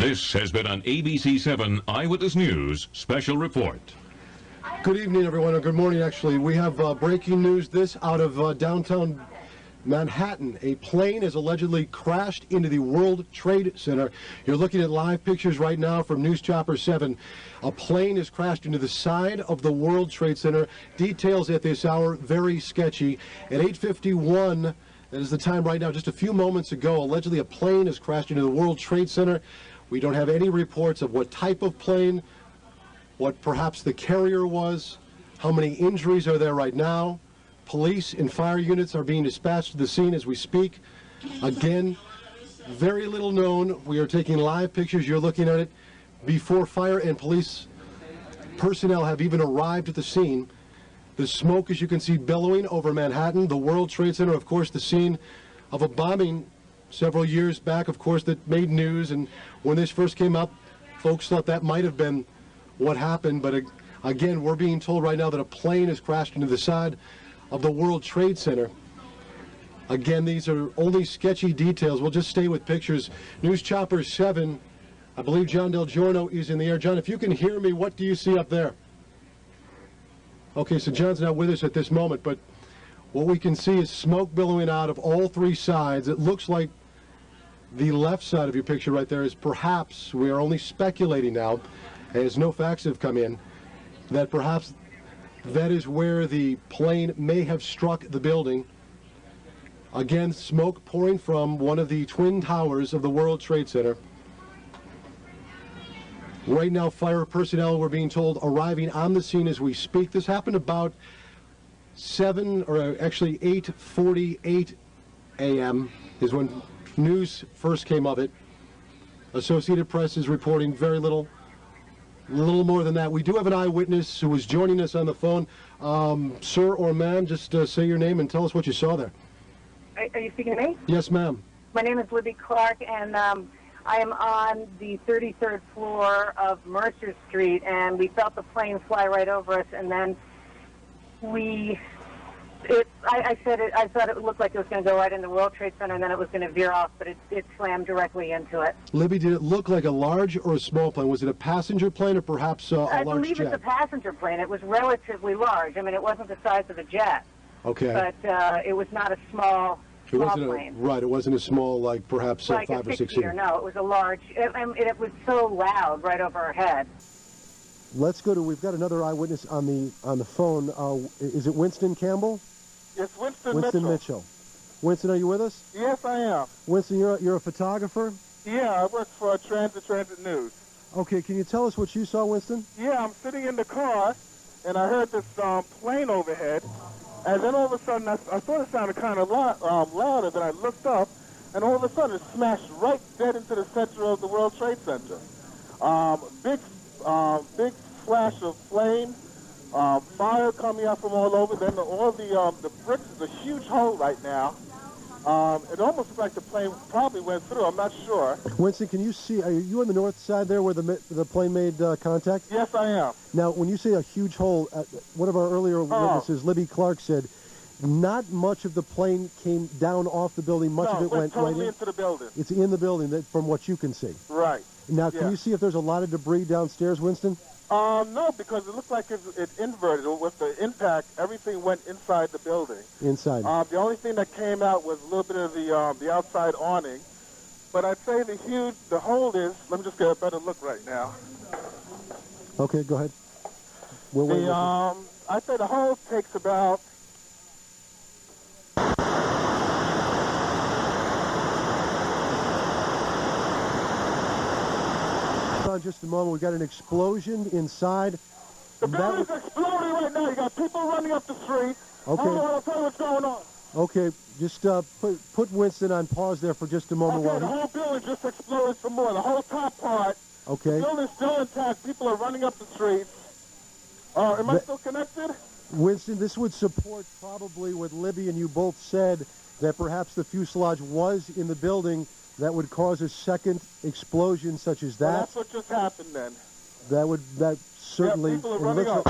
This has been an ABC 7 Eyewitness News special report. Good evening, everyone, or good morning, actually. We have breaking news, this out of downtown Manhattan. A plane has allegedly crashed into the World Trade Center. You're looking at live pictures right now from News Chopper 7. A plane has crashed into the side of the World Trade Center. Details at this hour, very sketchy. At 8:51, that is the time right now, just a few moments ago, allegedly a plane has crashed into the World Trade Center. We don't have any reports of what type of plane, what perhaps the carrier was, how many injuries are there right now. Police and fire units are being dispatched to the scene as we speak. Again, very little known. We are taking live pictures. You're looking at it before fire and police personnel have even arrived at the scene. The smoke, as you can see, billowing over Manhattan. The World Trade Center, of course, the scene of a bombing several years back, of course, that made news. And when this first came up, folks thought that might have been what happened. But again, we're being told right now that a plane has crashed into the side of the World Trade Center. Again, these are only sketchy details. We'll just stay with pictures. News Chopper 7, I believe John Del Giorno is in the air. John, if you can hear me, what do you see up there? Okay, so John's not with us at this moment, but what we can see is smoke billowing out of all three sides. It looks like the left side of your picture right there is perhaps, we are only speculating now, as no facts have come in, that perhaps that is where the plane may have struck the building. Again, smoke pouring from one of the twin towers of the World Trade Center. Right now, fire personnel, we're being told, arriving on the scene as we speak. This happened about 8:48 a.m. is when news first came of it. Associated Press is reporting very little more than that. We do have an eyewitness who is joining us on the phone. Sir or ma'am, just say your name and tell us what you saw there. Are you speaking to me? Yes, ma'am. My name is Libby Clark, and I am on the 33rd floor of Mercer Street, and we felt the plane fly right over us, and then I thought it looked like it was going to go right in the World Trade Center, and then it was going to veer off, but it slammed directly into it. Libby, did it look like a large or a small plane? Was it a passenger plane or perhaps a large jet? I believe it's a passenger plane. It was relatively large. I mean, it wasn't the size of a jet. Okay. But it was not a small plane. Right, it wasn't a small, like perhaps like 5 or 6 seater. No, it was a large. It was so loud right over our head. Let's go to, we've got another eyewitness on the phone. Is it Winston Campbell? Yes, Winston Mitchell. Winston, are you with us? Yes, I am. Winston, you're a photographer? Yeah, I work for Transit News. Okay, can you tell us what you saw, Winston? Yeah, I'm sitting in the car, and I heard this plane overhead, and then all of a sudden I thought it sounded kind of louder, then I looked up, and all of a sudden it smashed right dead into the center of the World Trade Center. Big flash of flame. Fire coming out from all over. Then all the bricks is a huge hole right now. It almost looks like the plane probably went through. I'm not sure. Winston, can you see? Are you on the north side there where the plane made contact? Yes, I am. Now, when you say a huge hole, one of our earlier witnesses, Libby Clark, said not much of the plane came down off the building. Much of it went totally right into the building. It's in the building, from what you can see. Right. Now, can you see if there's a lot of debris downstairs, Winston? No, because it looked like it inverted. With the impact, everything went inside the building. Inside. The only thing that came out was a little bit of the outside awning. But I'd say the hole is, let me just get a better look right now. Okay, go ahead. I'd say the hole takes about... Just a moment, we got an explosion inside. The building's exploding right now. You got people running up the street. Okay. Hold on, I'll tell you what's going on. Okay, just put Winston on pause there for just a moment. Okay, the whole building just exploded some more. The whole top part. Okay. The building's still intact. People are running up the street. Am I still connected? Winston, this would support probably what Libby and you both said, that perhaps the fuselage was in the building. That would cause a second explosion such as that. Well, that's what just happened then. That certainly... Yeah, people are running up.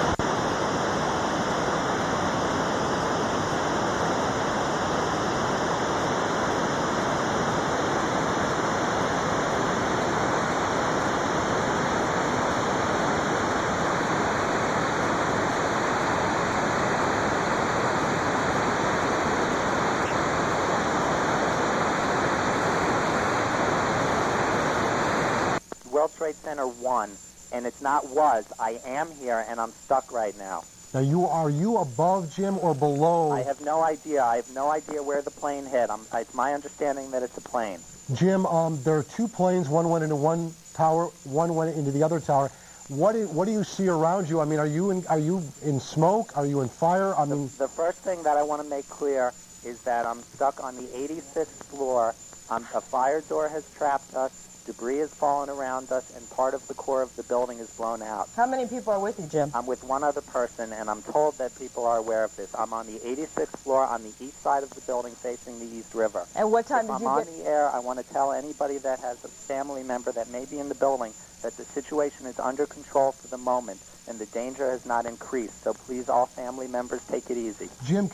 World Trade Center 1, and it's not was. I am here, and I'm stuck right now. Now, are you above, Jim, or below? I have no idea. I have no idea where the plane hit. It's my understanding that it's a plane. Jim, there are two planes. One went into one tower. One went into the other tower. What do you see around you? I mean, are you in smoke? Are you in fire? I mean, the first thing that I want to make clear is that I'm stuck on the 86th floor. A fire door has trapped us. Debris has fallen around us, and part of the core of the building is blown out. How many people are with you, Jim? I'm with one other person, and I'm told that people are aware of this. I'm on the 86th floor on the east side of the building facing the East River. And what time did you get... If I'm on the air, I want to tell anybody that has a family member that may be in the building that the situation is under control for the moment, and the danger has not increased. So please, all family members, take it easy. Jim,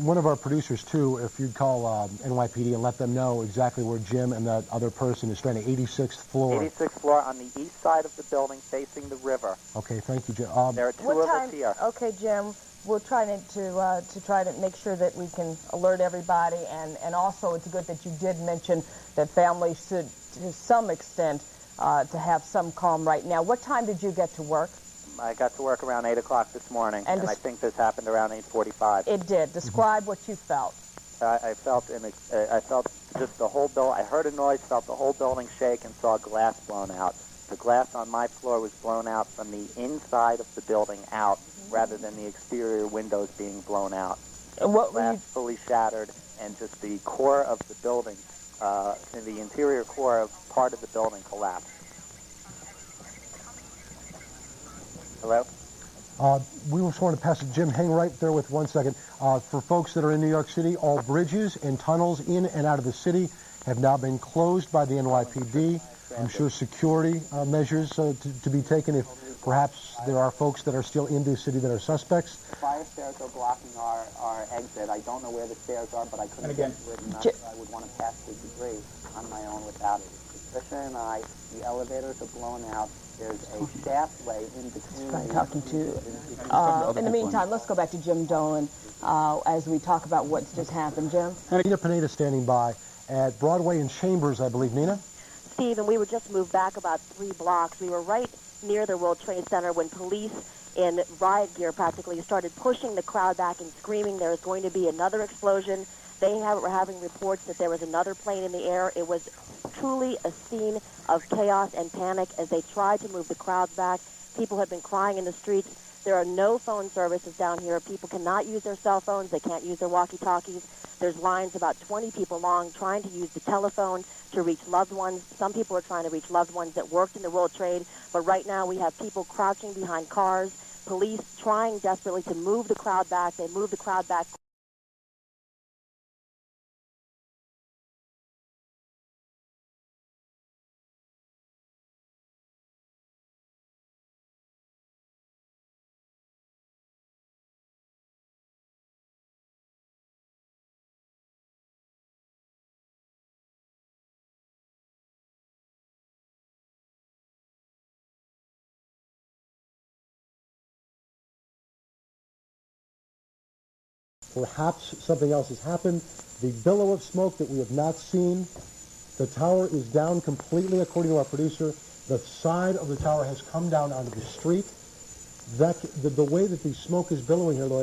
one of our producers, too, if you'd call NYPD and let them know exactly where Jim and that other person is stranded, 86th floor. 86th floor on the east side of the building facing the river. Okay, thank you, Jim. There are two of us here. Okay, Jim, we'll try to try to make sure that we can alert everybody, and also it's good that you did mention that families should, to some extent, to have some calm right now. What time did you get to work? I got to work around 8 o'clock this morning, and I think this happened around 8:45. It did. Describe what you felt. I felt just the whole building. I heard a noise, felt the whole building shake, and saw glass blown out. The glass on my floor was blown out from the inside of the building out, rather than the exterior windows being blown out. And what glass fully shattered, and just the core of the building, the interior core of part of the building collapsed. Hello? We just want to pass it. Jim, hang right there with 1 second. For folks that are in New York City, all bridges and tunnels in and out of the city have now been closed by the NYPD. I'm sure security measures to be taken if perhaps there are folks that are still in the city that are suspects. The fire stairs are blocking our exit. I don't know where the stairs are, but I couldn't get to it, and I would want to pass the debris on my own without it. Patricia and I, the elevators are blown out. There's a shaftway in between. In the meantime, let's go back to Jim Dolan as we talk about what's just happened. Jim? Nina Pineda standing by at Broadway and Chambers, I believe. Nina? Steve, and we were just moved back about 3 blocks. We were right near the World Trade Center when police in riot gear practically started pushing the crowd back and screaming there is going to be another explosion. They were having reports that there was another plane in the air. It was truly a scene of chaos and panic as they tried to move the crowds back. People have been crying in the streets. There are no phone services down here. People cannot use their cell phones. They can't use their walkie-talkies. There's lines about 20 people long trying to use the telephone to reach loved ones. Some people are trying to reach loved ones that worked in the World Trade. But right now we have people crouching behind cars, police trying desperately to move the crowd back. They move the crowd back. Perhaps something else has happened. The billow of smoke that we have not seen. The tower is down completely, according to our producer. The side of the tower has come down onto the street. The way that the smoke is billowing here, though,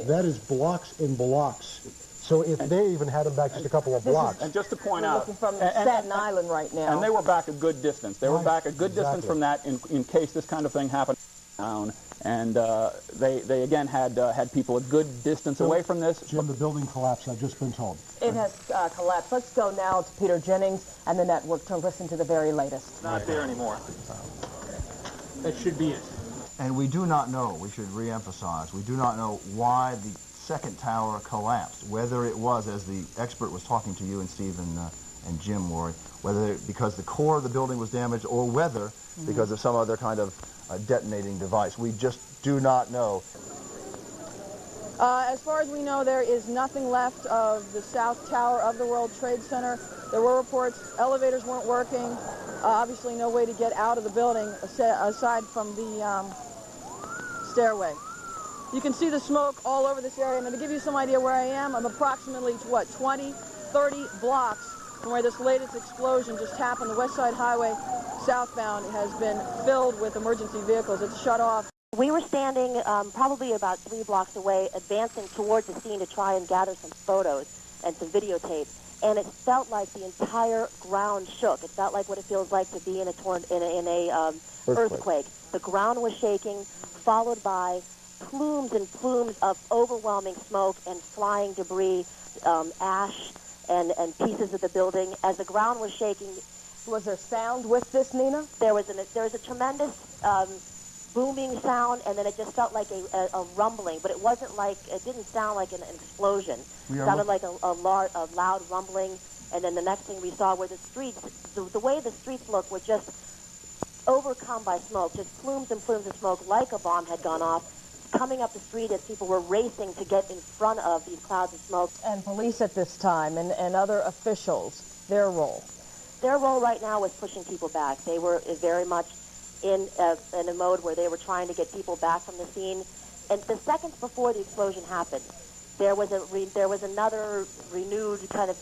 that is blocks and blocks. So if they even had them back just a couple of blocks. And just to point out, looking from Staten Island right now. And they were back a good distance. They were back a good distance from that in case this kind of thing happened down. And they again had people a good distance away from this. Jim, the building collapsed, I've just been told. It has collapsed. Let's go now to Peter Jennings and the network to listen to the very latest. Not there anymore. That should be it. And we do not know, we should reemphasize, we do not know why the second tower collapsed, whether it was, as the expert was talking to you and Steve and Jim were, whether because the core of the building was damaged or whether because of some other kind of detonating device. We just do not know. As far as we know, there is nothing left of the South Tower of the World Trade Center. There were reports elevators weren't working. Obviously no way to get out of the building aside from the stairway. You can see the smoke all over this area. And to give you some idea where I am, I'm approximately, 20, 30 blocks from where this latest explosion just happened. The West Side Highway southbound has been filled with emergency vehicles. It's shut off. We were standing probably about 3 blocks away, advancing towards the scene to try and gather some photos and some videotape. And it felt like the entire ground shook. It felt like what it feels like to be in a earthquake. The ground was shaking, followed by plumes and plumes of overwhelming smoke and flying debris, ash and pieces of the building. As the ground was shaking, was there sound with this, Nina? There was a tremendous booming sound, and then it just felt like a rumbling, but it didn't sound like an explosion. It sounded like a loud rumbling, and then the next thing we saw were the streets. The way the streets looked were just overcome by smoke, just plumes and plumes of smoke, like a bomb had gone off, coming up the street as people were racing to get in front of these clouds of smoke. And police at this time and other officials, their role? Their role right now was pushing people back. They were very much in a mode where they were trying to get people back from the scene. And the seconds before the explosion happened, there was another renewed kind of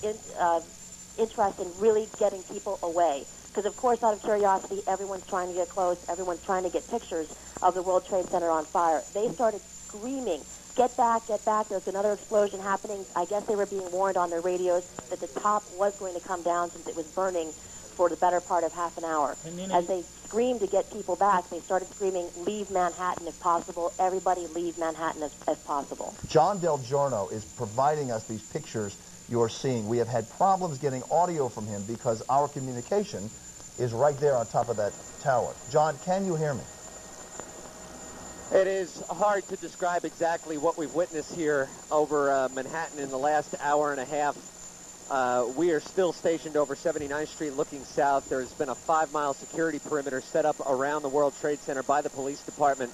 interest in really getting people away. Because, of course, out of curiosity, everyone's trying to get close. Everyone's trying to get pictures of the World Trade Center on fire. They started screaming, "Get back, get back. There's another explosion happening." I guess they were being warned on their radios that the top was going to come down since it was burning for the better part of half an hour. As they screamed to get people back, they started screaming, "Leave Manhattan if possible. Everybody leave Manhattan as possible." John Del Giorno is providing us these pictures you're seeing. We have had problems getting audio from him because our communication is right there on top of that tower. John, can you hear me? It is hard to describe exactly what we've witnessed here over Manhattan in the last hour and a half. We are still stationed over 79th Street looking south. There's been a 5-mile security perimeter set up around the World Trade Center by the police department.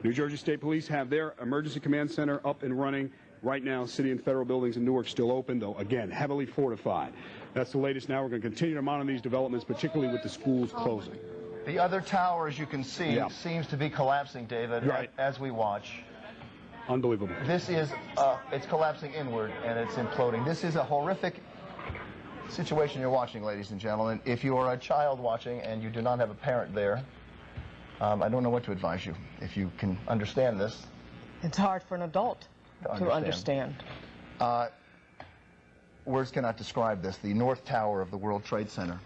New Jersey State Police have their emergency command center up and running. Right now, city and federal buildings in Newark still open, though, again, heavily fortified. That's the latest now. We're going to continue to monitor these developments, particularly with the schools closing. The other tower, as you can see, seems to be collapsing, David, as we watch. Unbelievable. This is, it's collapsing inward, and it's imploding. This is a horrific situation you're watching, ladies and gentlemen. If you are a child watching and you do not have a parent there, I don't know what to advise you. If you can understand this. It's hard for an adult to understand. Words cannot describe this. The North Tower of the World Trade Center,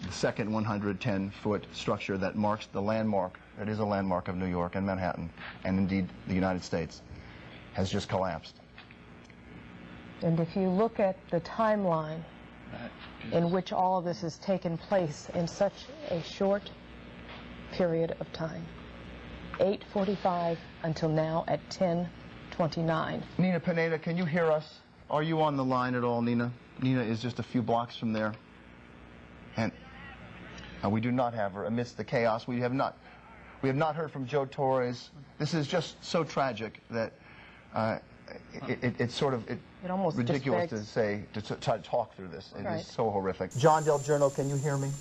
the second 110-foot structure that marks the landmark, it is a landmark of New York and Manhattan, and indeed the United States, has just collapsed. And if you look at the timeline in which all of this has taken place in such a short period of time, 8:45 until now at 10:29. Nina Pineda, can you hear us? Are you on the line at all, Nina? Nina is just a few blocks from there. And we do not have her amidst the chaos. We have not heard from Joe Torres. This is just so tragic that it's sort of almost ridiculous to say, to try to talk through this. It is so horrific. John Del Giorno, can you hear me?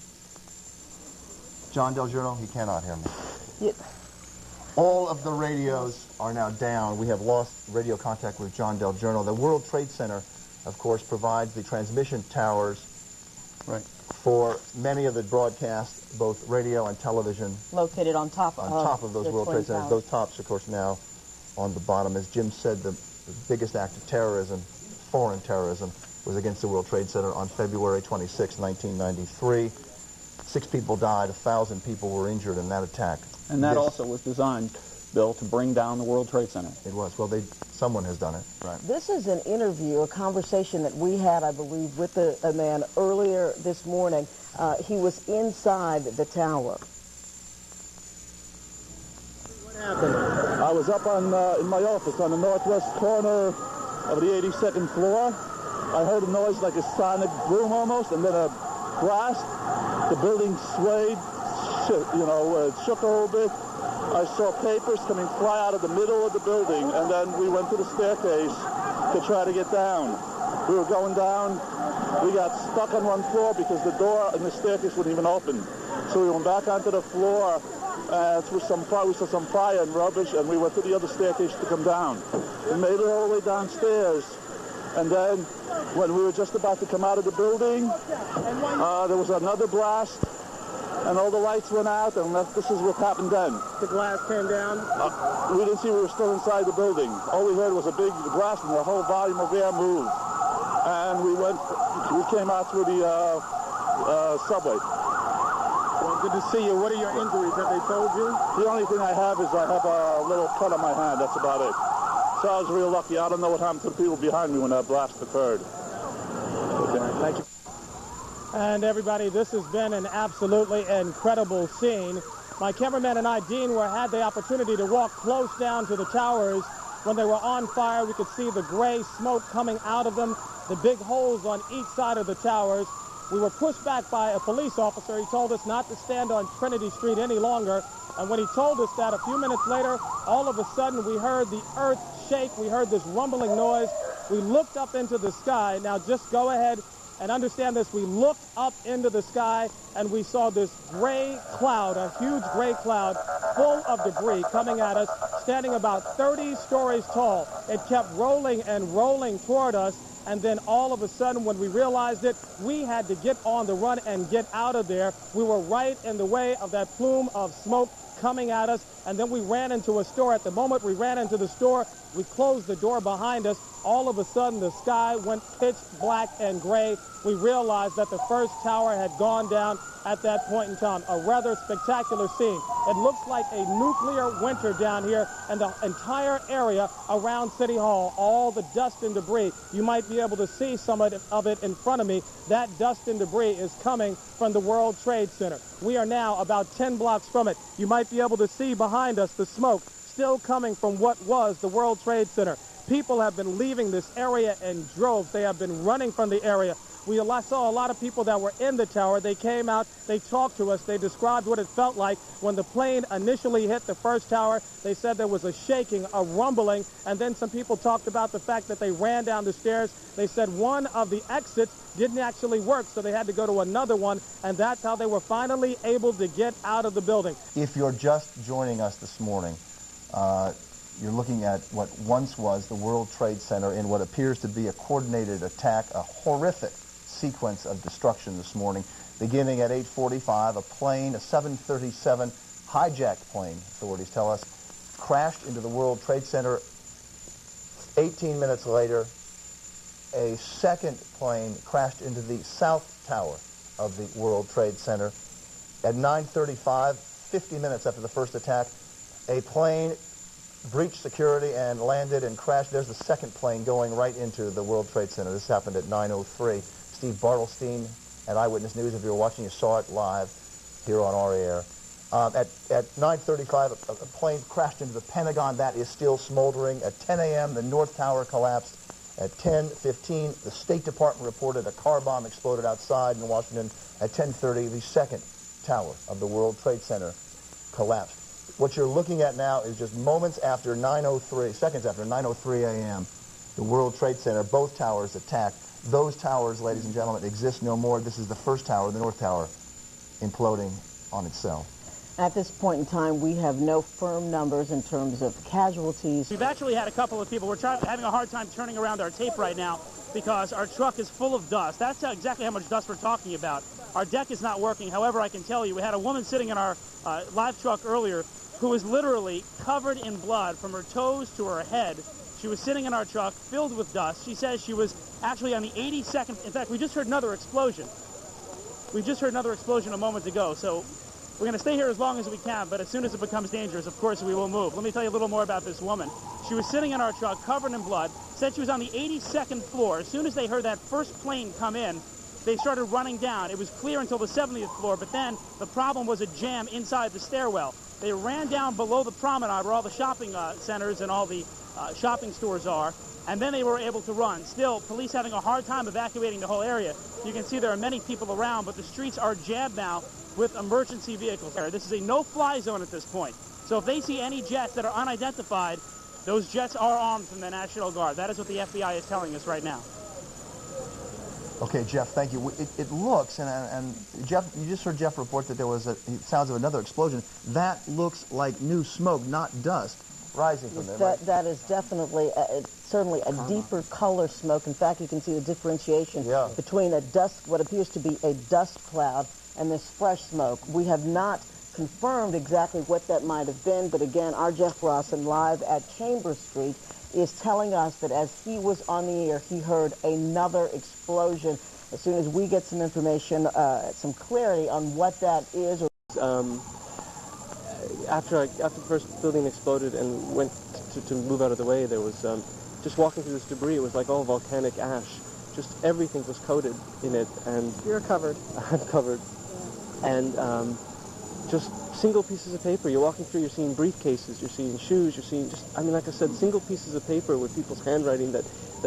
John Del Giorno, he cannot hear me. Yeah. All of the radios are now down. We have lost radio contact with John Del Giorno. The World Trade Center, of course, provides the transmission towers for many of the broadcasts, both radio and television. Located on top of those World Trade Centers. Those tops, of course, now on the bottom. As Jim said, the biggest act of terrorism, foreign terrorism, was against the World Trade Center on February 26, 1993. 6 people died, 1,000 people were injured in that attack. And that also was designed, Bill, to bring down the World Trade Center. It was. Well, someone has done it. Right. This is an interview, a conversation that we had, I believe, with a man earlier this morning. He was inside the tower. What happened? I was up on in my office on the northwest corner of the 82nd floor. I heard a noise like a sonic boom almost, and then a blast. The building swayed, shook a little bit. I saw papers coming fly out of the middle of the building, and then we went to the staircase to try to get down. We were going down. We got stuck on one floor because the door and the staircase wouldn't even open. So we went back onto the floor through some fire. We saw some fire and rubbish, and we went to the other staircase to come down. We made it all the way downstairs, And then when we were just about to come out of the building, there was another blast, and all the lights went out, and this is what happened then. The glass came down? We didn't see we were still inside the building. All we heard was a big blast, and the whole volume of air moved. And we came out through the subway. Well, good to see you. What are your injuries? Have they told you? The only thing I have is I have a little cut on my hand. That's about it. So I was real lucky. I don't know what happened to the people behind me when that blast occurred. Okay, thank you. And everybody, this has been an absolutely incredible scene. My cameraman and I, Dean, had the opportunity to walk close down to the towers. When they were on fire, we could see the gray smoke coming out of them, the big holes on each side of the towers. We were pushed back by a police officer. He told us not to stand on Trinity Street any longer. And when he told us that, a few minutes later, all of a sudden we heard the earth shake. We heard this rumbling noise. We looked up into the sky. Now just go ahead and understand this. We looked up into the sky and we saw this gray cloud, a huge gray cloud full of debris coming at us, standing about 30 stories tall. It kept rolling and rolling toward us. And then all of a sudden, when we realized it, we had to get on the run and get out of there. We were right in the way of that plume of smoke coming at us. And then we ran into a store. At the moment we ran into the store, we closed the door behind us. All of a sudden, the sky went pitch black and gray. We realized that the first tower had gone down at that point in time. A rather spectacular scene. It looks like a nuclear winter down here, and the entire area around City Hall, all the dust and debris. You might be able to see some of it in front of me. That dust and debris is coming from the World Trade Center. We are now about 10 blocks from it. You might be able to see behind us the smoke still coming from what was the World Trade Center. People have been leaving this area in droves. They have been running from the area. We saw a lot of people that were in the tower. They came out, they talked to us, they described what it felt like when the plane initially hit the first tower. They said there was a shaking, a rumbling, and then some people talked about the fact that they ran down the stairs. They said one of the exits didn't actually work, so they had to go to another one, and that's how they were finally able to get out of the building. If you're just joining us this morning, you're looking at what once was the World Trade Center in what appears to be a coordinated attack, a horrific sequence of destruction this morning. Beginning at 8:45, a plane, a 737 hijacked plane, authorities tell us, crashed into the World Trade Center. 18 minutes later, a second plane crashed into the South Tower of the World Trade Center. At 9:35, 50 minutes after the first attack, a plane breached security and landed and crashed. There's the second plane going right into the World Trade Center. This happened at 9:03. Steve Bartlestein at Eyewitness News. If you were watching, you saw it live here on our air. At 9:35, a plane crashed into the Pentagon. That is still smoldering. At 10 a.m., the North Tower collapsed. At 10:15, the State Department reported a car bomb exploded outside in Washington. At 10:30, the second tower of the World Trade Center collapsed. What you're looking at now is just moments after 9:03, seconds after 9:03 a.m., the World Trade Center, both towers attacked. Those towers, ladies and gentlemen, exist no more. This is the first tower, the North Tower, imploding on itself. At this point in time, we have no firm numbers in terms of casualties. We've actually had a couple of people. We're having a hard time turning around our tape right now because our truck is full of dust. That's exactly how much dust we're talking about. Our deck is not working. However, I can tell you, we had a woman sitting in our live truck earlier who was literally covered in blood from her toes to her head. She was sitting in our truck filled with dust. She says she was actually on the 82nd. In fact, we just heard another explosion. We just heard another explosion a moment ago. So we're going to stay here as long as we can, but as soon as it becomes dangerous, of course, we will move. Let me tell you a little more about this woman. She was sitting in our truck covered in blood, said she was on the 82nd floor. As soon as they heard that first plane come in, they started running down. It was clear until the 70th floor, but then the problem was a jam inside the stairwell. They ran down below the promenade where all the shopping centers and all the shopping stores are, and then they were able to run. Still, police having a hard time evacuating the whole area. You can see there are many people around, but the streets are jammed now with emergency vehicles. This is a no-fly zone at this point. So if they see any jets that are unidentified, those jets are armed from the National Guard. That is what the FBI is telling us right now. Okay, Jeff, thank you. It looks, and Jeff, you just heard Jeff report that there was sounds of another explosion. That looks like new smoke, not dust, rising from there. That is definitely, certainly a deeper color smoke. In fact, you can see the differentiation between a dust, what appears to be a dust cloud, and this fresh smoke. We have not confirmed exactly what that might have been, but again, our Jeff Rawson, live at Chambers Street, is telling us that as he was on the air, he heard another explosion. As soon as we get some information, some clarity on what that is. After the first building exploded and went to move out of the way, there was just walking through this debris. It was like all volcanic ash. Just everything was coated in it, and you're covered. I'm covered, and just single pieces of paper. You're walking through, you're seeing briefcases, you're seeing shoes, you're seeing just, I mean, like I said, single pieces of paper with people's handwriting that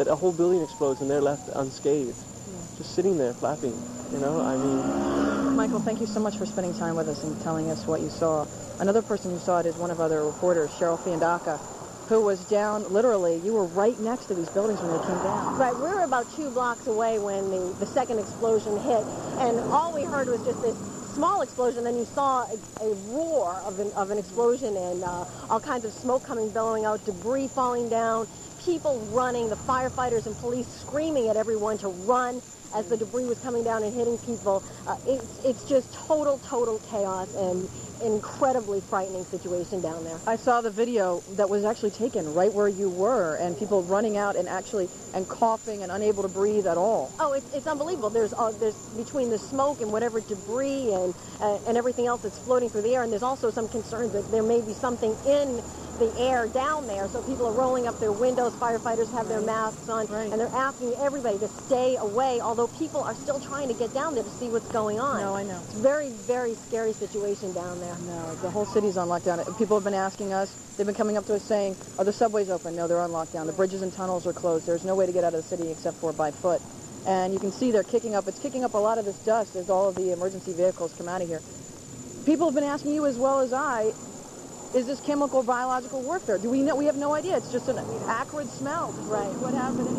a whole building explodes and they're left unscathed, just sitting there flapping. You know, I mean. Michael, thank you so much for spending time with us and telling us what you saw. Another person who saw it is one of our reporters, Cheryl Fiandaca, who was down, literally, you were right next to these buildings when they came down. Right, we were about 2 blocks away when the second explosion hit, and all we heard was just this small explosion. Then you saw a roar of an explosion and all kinds of smoke billowing out, debris falling down, people running, the firefighters and police screaming at everyone to run as the debris was coming down and hitting people. It's just total chaos and incredibly frightening situation down there. I saw the video that was actually taken right where you were, and people running out and coughing and unable to breathe at all. Oh, it's unbelievable. There's between the smoke and whatever debris and everything else that's floating through the air, and there's also some concerns that there may be something in the air down there, so people are rolling up their windows, firefighters have their masks on, and they're asking everybody to stay away, although people are still trying to get down there to see what's going on. No, I know. It's a very, very scary situation down there. No, the whole city's on lockdown. People have been asking us, they've been coming up to us saying, are the subways open? No, they're on lockdown. The bridges and tunnels are closed. There's no way to get out of the city except for by foot. And you can see they're kicking up, it's kicking up a lot of this dust as all of the emergency vehicles come out of here. People have been asking you as well as I, is this chemical, biological warfare? Do we know? We have no idea. It's just an acrid smell. Right. What happened?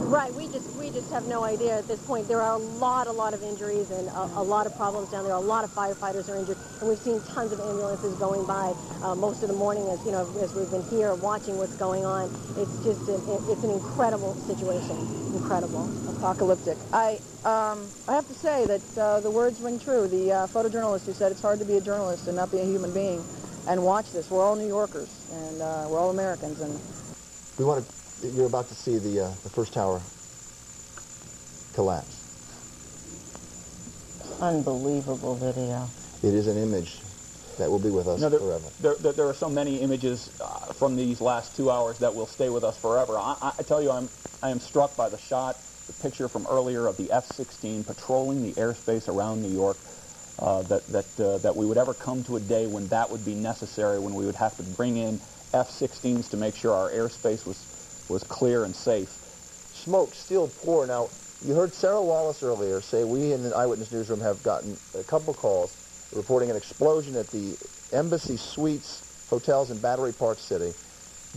Right. We just have no idea at this point. There are a lot of injuries and a lot of problems down there. A lot of firefighters are injured, and we've seen tons of ambulances going by most of the morning. As you know, as we've been here watching what's going on, it's just it's an incredible situation. Incredible. Apocalyptic. I have to say that the words ring true. The photojournalist who said it's hard to be a journalist and not be a human being. And watch this. We're all New Yorkers, and we're all Americans. And you're about to see the first tower collapse. Unbelievable video. It is an image that will be with us forever. There are so many images from these last 2 hours that will stay with us forever. I tell you, I am struck by the shot, the picture from earlier of the F-16 patrolling the airspace around New York. That we would ever come to a day when that would be necessary, when we would have to bring in F-16s to make sure our airspace was clear and safe. Smoke still pour. Now, you heard Sarah Wallace earlier say we in the Eyewitness Newsroom have gotten a couple calls reporting an explosion at the Embassy Suites hotels in Battery Park City.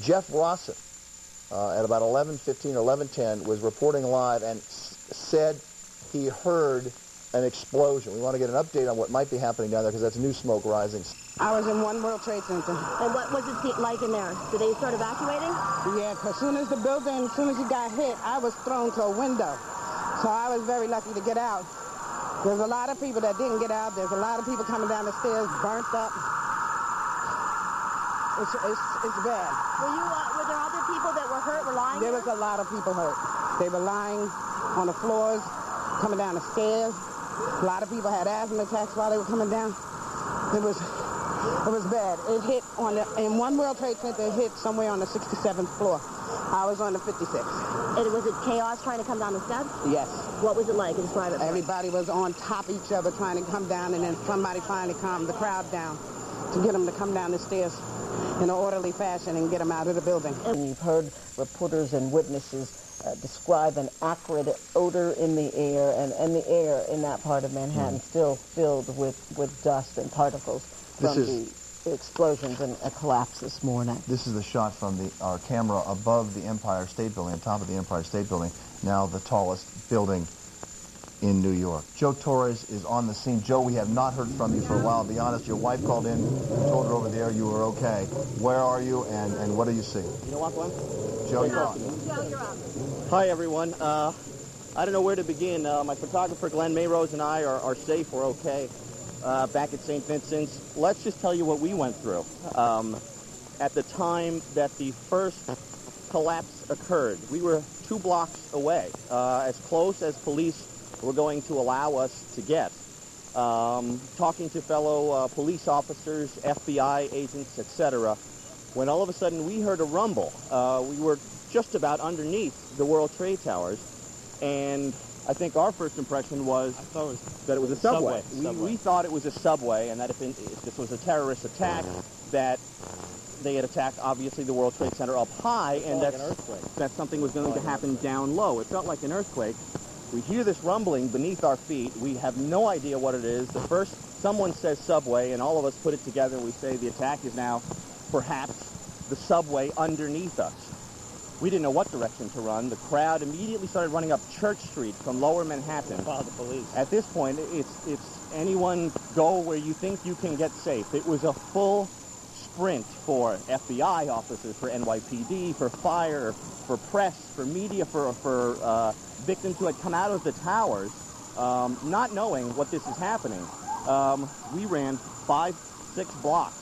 Jeff Rawson, at about 11:15 or 11:10, was reporting live and said he heard an explosion. We want to get an update on what might be happening down there because that's new smoke rising. I was in One World Trade Center. And what was it like in there? Did they start evacuating? Yeah, as soon as it got hit, I was thrown to a window. So I was very lucky to get out. There's a lot of people that didn't get out. There's a lot of people coming down the stairs, burnt up. It's bad. Were there other people that were hurt, were lying there? There was a lot of people hurt. They were lying on the floors, coming down the stairs. A lot of people had asthma attacks while they were coming down. It was bad. It hit in One World Trade Center, it hit somewhere on the 67th floor. I was on the 56th. And was it chaos trying to come down the steps? Yes. What was it like? Describe it. Everybody was on top of each other trying to come down, and then somebody finally calmed the crowd down to get them to come down the stairs in an orderly fashion and get them out of the building. And you've heard reporters and witnesses describe an acrid odor in the air, and the air in that part of Manhattan still filled with dust and particles from the explosions and a collapse this morning. This is the shot from our camera above the Empire State Building, on top of the Empire State Building, now the tallest building in New York. Joe Torres is on the scene. Joe, we have not heard from you for a while. Be honest, your wife called in, told her over there you were okay. Where are you, and what do you see? You know what, Glenn? Joe, you're on. Joe, you're on. Hi, everyone. I don't know where to begin. My photographer, Glenn Mayrose, and I are safe. We're okay back at St. Vincent's. Let's just tell you what we went through. At the time that the first collapse occurred, we were 2 blocks away, as close as police were going to allow us to get. Talking to fellow police officers, FBI agents, etc., when all of a sudden we heard a rumble. We were just about underneath the World Trade Towers, and I think our first impression was that it was a subway. We thought it was a subway, and that if this was a terrorist attack, that they had attacked, obviously, the World Trade Center up high, and that something was going to happen down low. It felt like an earthquake. We hear this rumbling beneath our feet. We have no idea what it is. Someone says subway, and all of us put it together. We say the attack is now perhaps the subway underneath us. We didn't know what direction to run. The crowd immediately started running up Church Street from Lower Manhattan. The police. At this point, it's anyone go where you think you can get safe. It was a full sprint for FBI officers, for NYPD, for fire, for press, for media, for victims who had come out of the towers, not knowing what this is happening. We ran 5-6 blocks.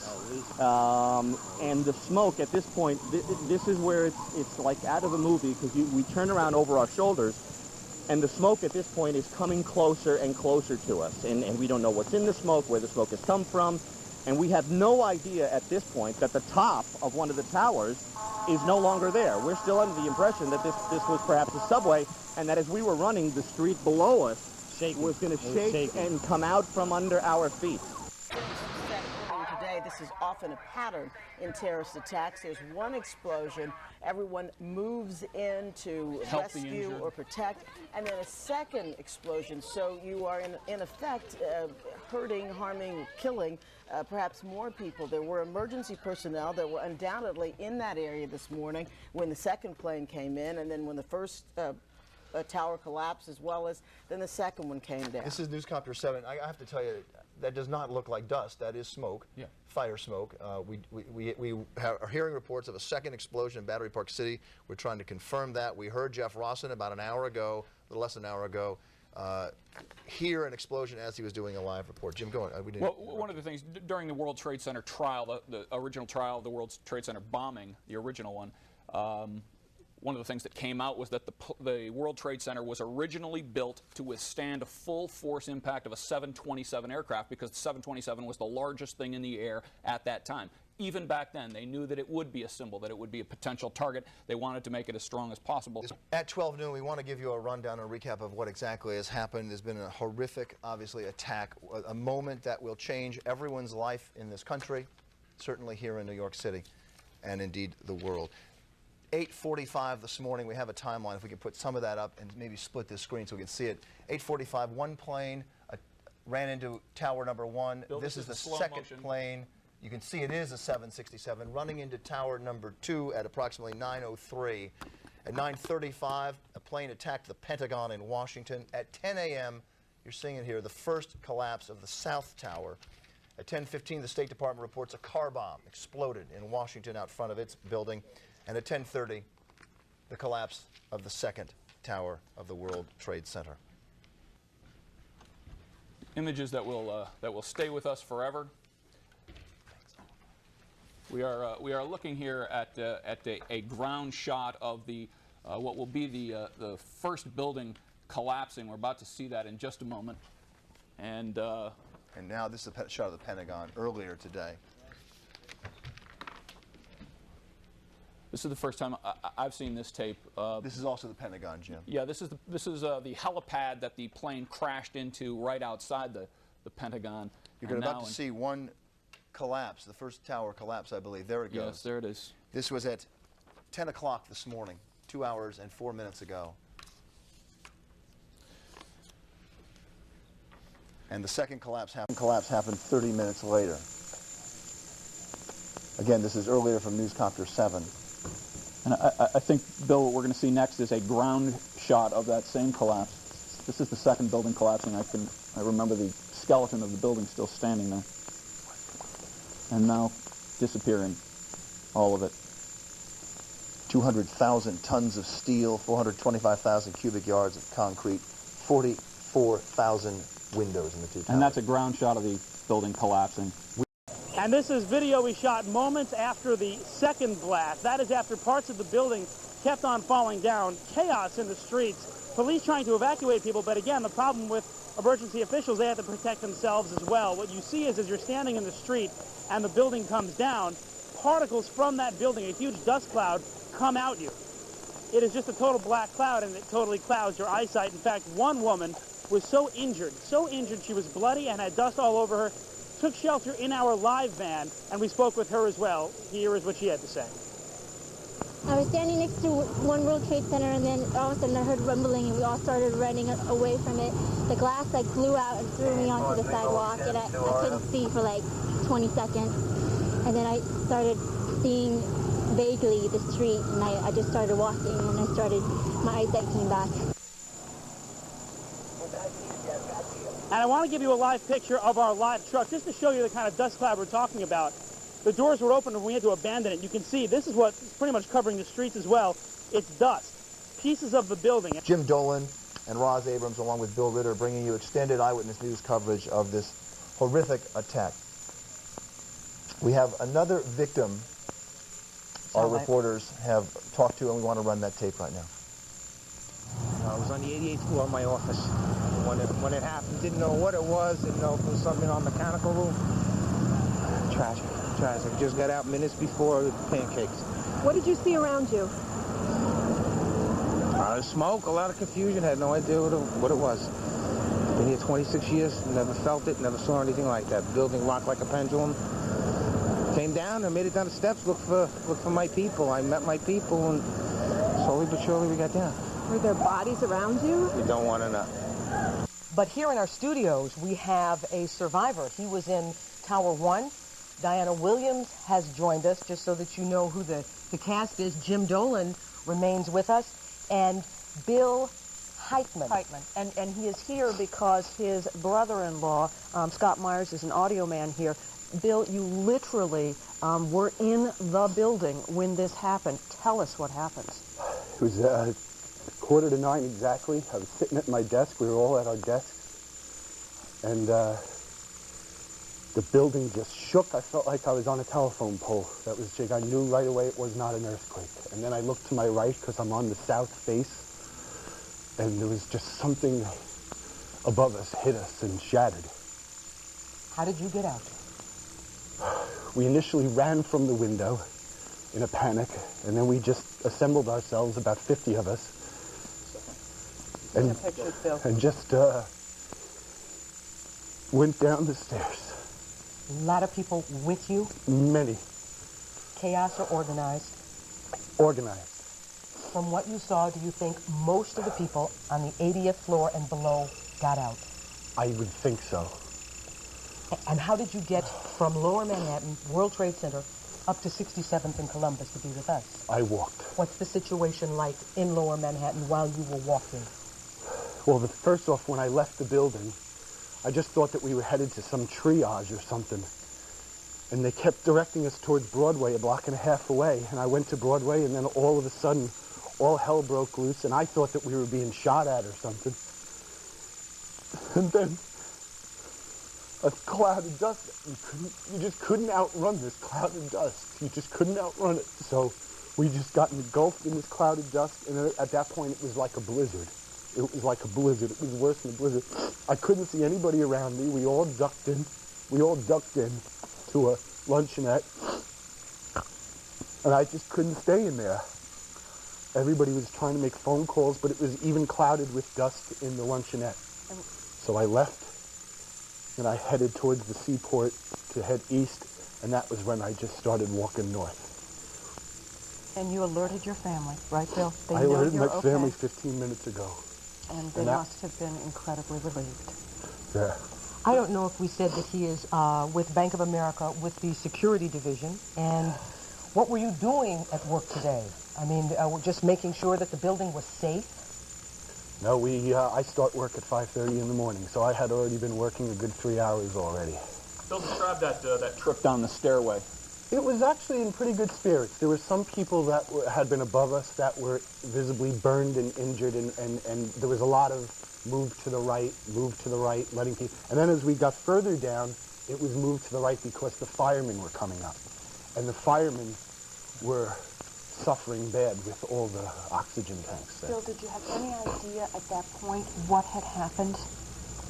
And the smoke at this point, this is where it's like out of a movie, because we turn around over our shoulders, and the smoke at this point is coming closer and closer to us. And we don't know what's in the smoke, where the smoke has come from. And we have no idea at this point that the top of one of the towers is no longer there. We're still under the impression that this was perhaps a subway, and that as we were running, the street below us was going to shake and come out from under our feet. Today, this is often a pattern in terrorist attacks. There's one explosion, everyone moves in to rescue or protect, and then a second explosion. So you are in effect hurting, harming, killing perhaps more people. There were emergency personnel that were undoubtedly in that area this morning when the second plane came in, and then when the first tower collapsed, as well as then the second one came down. This is Newscopter 7. I have to tell you, that does not look like dust. That is smoke, fire smoke. We are hearing reports of a second explosion in Battery Park City. We're trying to confirm that. We heard Jeff Rawson about an hour ago, a little less than an hour ago, hear an explosion as he was doing a live report. Jim, go on. Well, one of the things, during the World Trade Center trial, the original trial of the World Trade Center bombing, the original one, one of the things that came out was that the World Trade Center was originally built to withstand a full force impact of a 727 aircraft, because the 727 was the largest thing in the air at that time. Even back then, they knew that it would be a symbol, that it would be a potential target. They wanted to make it as strong as possible. At 12 noon, we want to give you a rundown and recap of what exactly has happened. There's been a horrific, obviously, attack, a moment that will change everyone's life in this country, certainly here in New York City, and indeed the world. 8:45 this morning, we have a timeline. If we could put some of that up and maybe split this screen so we can see it. 8:45, one plane ran into tower number 1. Bill, this is the second plane. You can see it is a 767 running into tower number 2 at approximately 9:03. At 9:35, a plane attacked the Pentagon in Washington. At 10 a.m., you're seeing it here, the first collapse of the South Tower. At 10:15, the State Department reports a car bomb exploded in Washington out front of its building. And at 10:30, the collapse of the second tower of the World Trade Center. Images that will stay with us forever. We are looking here at a ground shot of the what will be the first building collapsing. We're about to see that in just a moment. And now this is a shot of the Pentagon earlier today. This is the first time I've seen this tape. This is also the Pentagon, Jim. Yeah, this is the helipad that the plane crashed into right outside the Pentagon. You're about to see one collapse, the first tower collapse, I believe. There it goes. Yes, there it is. This was at 10 o'clock this morning, 2 hours and 4 minutes ago. And the second collapse happened 30 minutes later. Again, this is earlier from Newscopter 7. And I think, Bill, what we're going to see next is a ground shot of that same collapse. This is the second building collapsing. I remember the skeleton of the building still standing there. And now disappearing, all of it. 200,000 tons of steel, 425,000 cubic yards of concrete, 44,000 windows in the two towers. And that's a ground shot of the building collapsing. And this is video we shot moments after the second blast. That is after parts of the building kept on falling down. Chaos in the streets. Police trying to evacuate people, but again, the problem with emergency officials, they have to protect themselves as well. What you see is as you're standing in the street and the building comes down, particles from that building, a huge dust cloud, come out you. It is just a total black cloud, and it totally clouds your eyesight. In fact, one woman was so injured she was bloody and had dust all over her, took shelter in our live van, and we spoke with her as well. Here is what she had to say. I was standing next to One World Trade Center, and then all of a sudden I heard rumbling, and we all started running away from it. The glass like flew out and threw me onto the sidewalk, and I couldn't see for like 20 seconds. And then I started seeing vaguely the street, and I just started walking, and my eyesight came back. And I want to give you a live picture of our live truck just to show you the kind of dust cloud we're talking about. The doors were open and we had to abandon it. You can see this is what's pretty much covering the streets as well. It's dust. Pieces of the building. Jim Dolan and Roz Abrams, along with Bill Ritter, bringing you extended eyewitness news coverage of this horrific attack. We have another victim our reporters have talked to, and we want to run that tape right now. I was on the 88th floor of my office when it happened. Didn't know what it was. Didn't know if it was something on the mechanical room. Tragic. Just got out minutes before the pancakes. What did you see around you? Smoke, a lot of confusion. Had no idea what it was. Been here 26 years, never felt it, never saw anything like that. Building rocked like a pendulum. Came down and made it down the steps, looked for my people. I met my people, and slowly but surely we got down. Were there bodies around you? We don't want to know. But here in our studios, we have a survivor. He was in Tower 1. Diana Williams has joined us, just so that you know who the cast is. Jim Dolan remains with us, and Bill Heitman. And he is here because his brother-in-law, Scott Myers, is an audio man here. Bill, you literally were in the building when this happened. Tell us what happened. It was 8:45 exactly. I was sitting at my desk. We were all at our desks. And the building just shook. I felt like I was on a telephone pole. That was jig. I knew right away it was not an earthquake. And then I looked to my right because I'm on the south face. And there was just something above us hit us and shattered. How did you get out? We initially ran from the window in a panic, and then we just assembled ourselves, about 50 of us, and just went down the stairs. A lot of people with you? Many. Chaos or organized? Organized. From what you saw, do you think most of the people on the 80th floor and below got out? I would think so. And how did you get from Lower Manhattan, World Trade Center, up to 67th and Columbus to be with us? I walked. What's the situation like in Lower Manhattan while you were walking? Well, first off, when I left the building, I just thought that we were headed to some triage or something. And they kept directing us towards Broadway, a block and a half away. And I went to Broadway, and then all of a sudden, all hell broke loose, and I thought that we were being shot at or something. And then a cloud of dust. You just couldn't outrun this cloud of dust. You just couldn't outrun it. So we just got engulfed in this cloud of dust, and at that point, it was like a blizzard. It was like a blizzard. It was worse than a blizzard. I couldn't see anybody around me. We all ducked in. To a luncheonette, and I just couldn't stay in there. Everybody was trying to make phone calls, but it was even clouded with dust in the luncheonette. So I left, and I headed towards the seaport to head east, and that was when I just started walking north. And you alerted your family, right, Bill? I alerted my family 15 minutes ago. And they must have been incredibly relieved. Yeah. I don't know if we said that he is with Bank of America with the security division. And what were you doing at work today? I mean, just making sure that the building was safe? No, I start work at 5:30 in the morning, so I had already been working a good 3 hours already. Bill, describe that trip down the stairway. It was actually in pretty good spirits. There were some people that had been above us that were visibly burned and injured, and there was a lot of move to the right, letting people... And then as we got further down, it was moved to the right because the firemen were coming up. And the firemen were suffering bad with all the oxygen tanks there. Bill, did you have any idea at that point what had happened?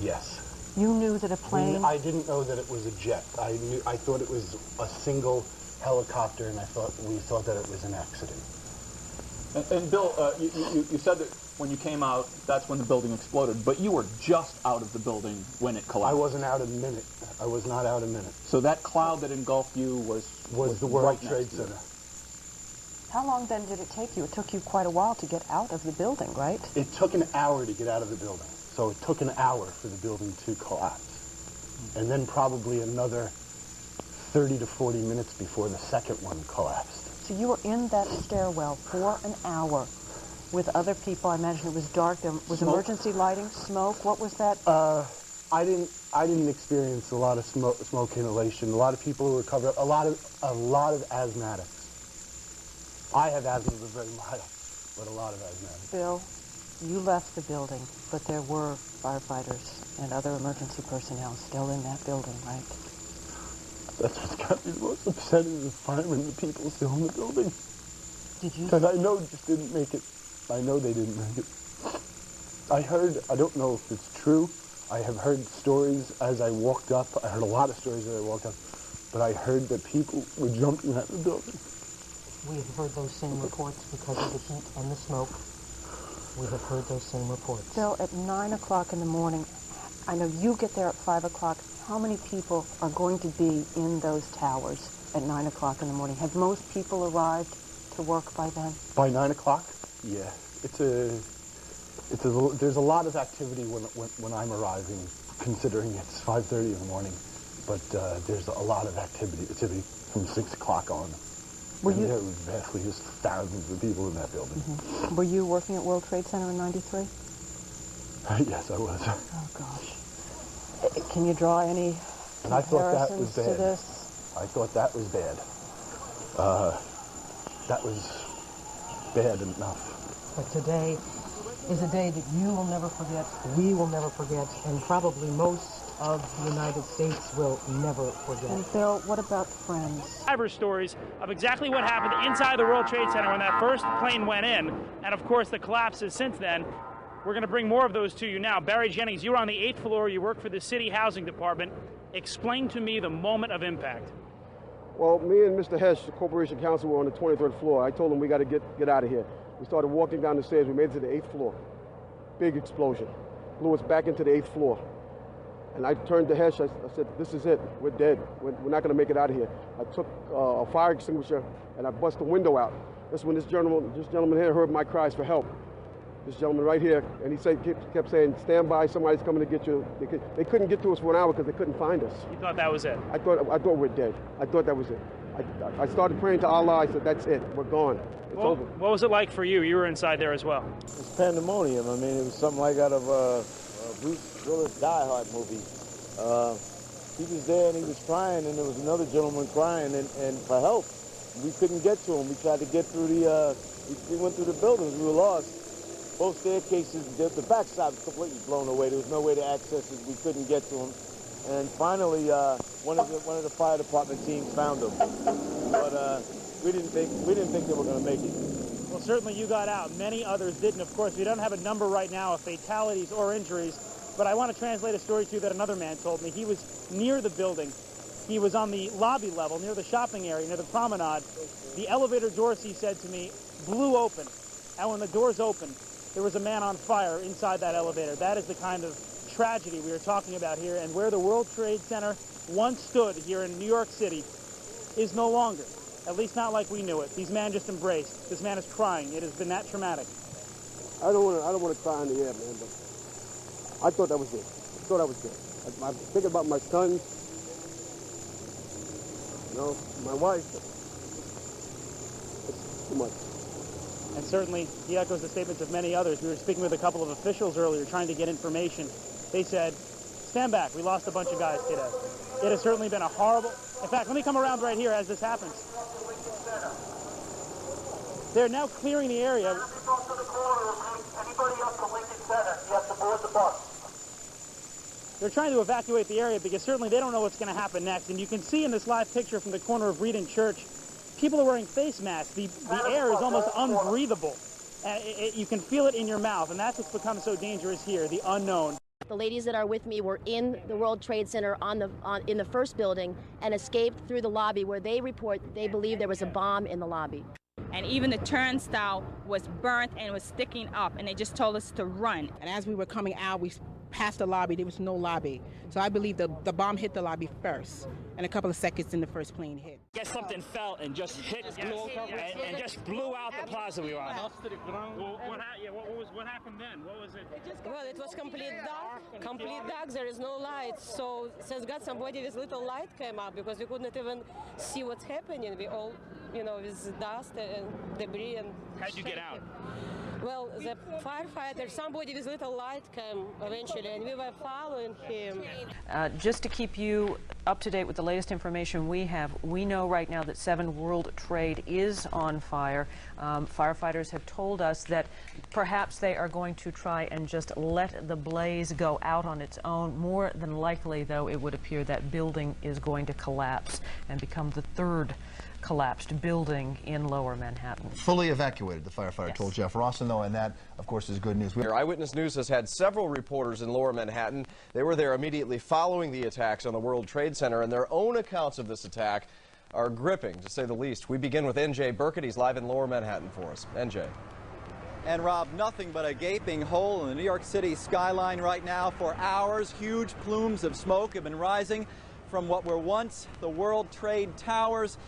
Yes. You knew that a plane... I didn't know that it was a jet. I thought it was a single helicopter, and we thought that it was an accident. And Bill, you said that when you came out, that's when the building exploded, but you were just out of the building when it collapsed. I wasn't out a minute. I was not out a minute. So that cloud that engulfed you was the World Trade Center. How long then did it take you? It took you quite a while to get out of the building, right? It took an hour to get out of the building. So it took an hour for the building to collapse. And then probably another 30 to 40 minutes before the second one collapsed. So you were in that stairwell for an hour with other people. I imagine it was dark. There was Smoke. Emergency lighting, smoke. What was that? I didn't experience a lot of smoke inhalation. A lot of people who were covered up. A lot of asthmatics. I have asthma, but very mild, but a lot of asthmatics. Bill, you left the building, but there were firefighters and other emergency personnel still in that building, right? That's what's got me the most upset is the firemen, the people still in the building. Did you? Because I know just didn't make it. I know they didn't make it. I don't know if it's true. I have heard stories as I walked up. I heard a lot of stories as I walked up. But I heard that people were jumping out of the building. We have heard those same reports because of the heat and the smoke. We have heard those same reports. Bill, at 9 o'clock in the morning, I know you get there at 5 o'clock. How many people are going to be in those towers at 9 o'clock in the morning? Have most people arrived to work by then? By 9 o'clock? Yeah. There's a lot of activity when I'm arriving, considering it's 5:30 in the morning. But there's a lot of activity from 6 o'clock on. There was vastly just thousands of people in that building. Mm-hmm. Were you working at World Trade Center in 93? Yes, I was. Oh, gosh. Can you draw any and I thought that was comparisons to bad. this? I thought that was bad. That was bad enough. But today is a day that you will never forget, we will never forget, and probably most of the United States will never forget. And Bill, what about friends? Survivor stories of exactly what happened inside the World Trade Center when that first plane went in, and of course the collapses since then. We're going to bring more of those to you now. Barry Jennings, you were on the 8th floor. You work for the City Housing Department. Explain to me the moment of impact. Well, me and Mr. Hesh, the Corporation Counsel, were on the 23rd floor. I told him we got to get out of here. We started walking down the stairs. We made it to the 8th floor. Big explosion. Blew us back into the 8th floor. And I turned to Hesh. I said, this is it. We're dead. We're not going to make it out of here. I took a fire extinguisher and I bust the window out. That's when this gentleman here heard my cries for help. This gentleman right here, and he kept saying, stand by, somebody's coming to get you. They couldn't get to us for an hour because they couldn't find us. You thought that was it? I thought we're dead. I thought that was it. I started praying to Allah. I said, that's it. We're gone. It's over. What was it like for you? You were inside there as well. It's pandemonium. I mean, it was something like out of a Bruce Willis Die Hard movie. He was there and he was crying, and there was another gentleman crying and for help. We couldn't get to him. We tried to get through we went through the buildings. We were lost. Both staircases, the backside was completely blown away. There was no way to access it. We couldn't get to him. And finally, one of the fire department teams found him. But we didn't think they were going to make it. Well, certainly you got out. Many others didn't. Of course, we don't have a number right now of fatalities or injuries. But I want to translate a story to you that another man told me. He was near the building. He was on the lobby level, near the shopping area, near the promenade. The elevator doors, he said to me, blew open. And when the doors opened, there was a man on fire inside that elevator. That is the kind of tragedy we are talking about here. And where the World Trade Center once stood here in New York City is no longer, at least not like we knew it. These men just embraced. This man is crying. It has been that traumatic. I don't want to cry in the air, man, but I thought that was it. I thought I was dead. I'm thinking about my sons, my wife. It's too much. And certainly, he echoes the statements of many others. We were speaking with a couple of officials earlier trying to get information. They said, stand back, we lost a bunch of guys today. It has certainly been a horrible... In fact, let me come around right here as this happens. They're now clearing the area. They're trying to evacuate the area because certainly they don't know what's going to happen next. And you can see in this live picture from the corner of Reed and Church, people are wearing face masks. The air is almost unbreathable. You can feel it in your mouth, and that's what's become so dangerous here, the unknown. The ladies that are with me were in the World Trade Center in the first building and escaped through the lobby where they believe there was a bomb in the lobby. And even the turnstile was burnt and was sticking up, and they just told us to run. And as we were coming out, we passed the lobby. There was no lobby. So I believe the bomb hit the lobby first, and a couple of seconds in the first plane hit. Guess something fell and just hit and just blew out the plaza we were on. What happened then? What was it? Well, it was complete dark. There is no light. So thank God somebody with little light came up because we couldn't even see what's happening. We all, with dust and debris and. How'd you get out? Well, the firefighter, somebody with little light came eventually, and we were following him. Just to keep you up to date with the latest information we have, we know right now that 7 World Trade is on fire. Firefighters have told us that perhaps they are going to try and just let the blaze go out on its own. More than likely, though, it would appear that building is going to collapse and become the 3rd collapsed building in Lower Manhattan. Fully evacuated, the firefighter told Jeff Rawson, though, and that, of course, is good news. Eyewitness News has had several reporters in Lower Manhattan. They were there immediately following the attacks on the World Trade Center, and their own accounts of this attack are gripping, to say the least. We begin with NJ Burkett. He's live in Lower Manhattan for us. NJ. And Rob, nothing but a gaping hole in the New York City skyline right now for hours. Huge plumes of smoke have been rising from what were once the World Trade Towers.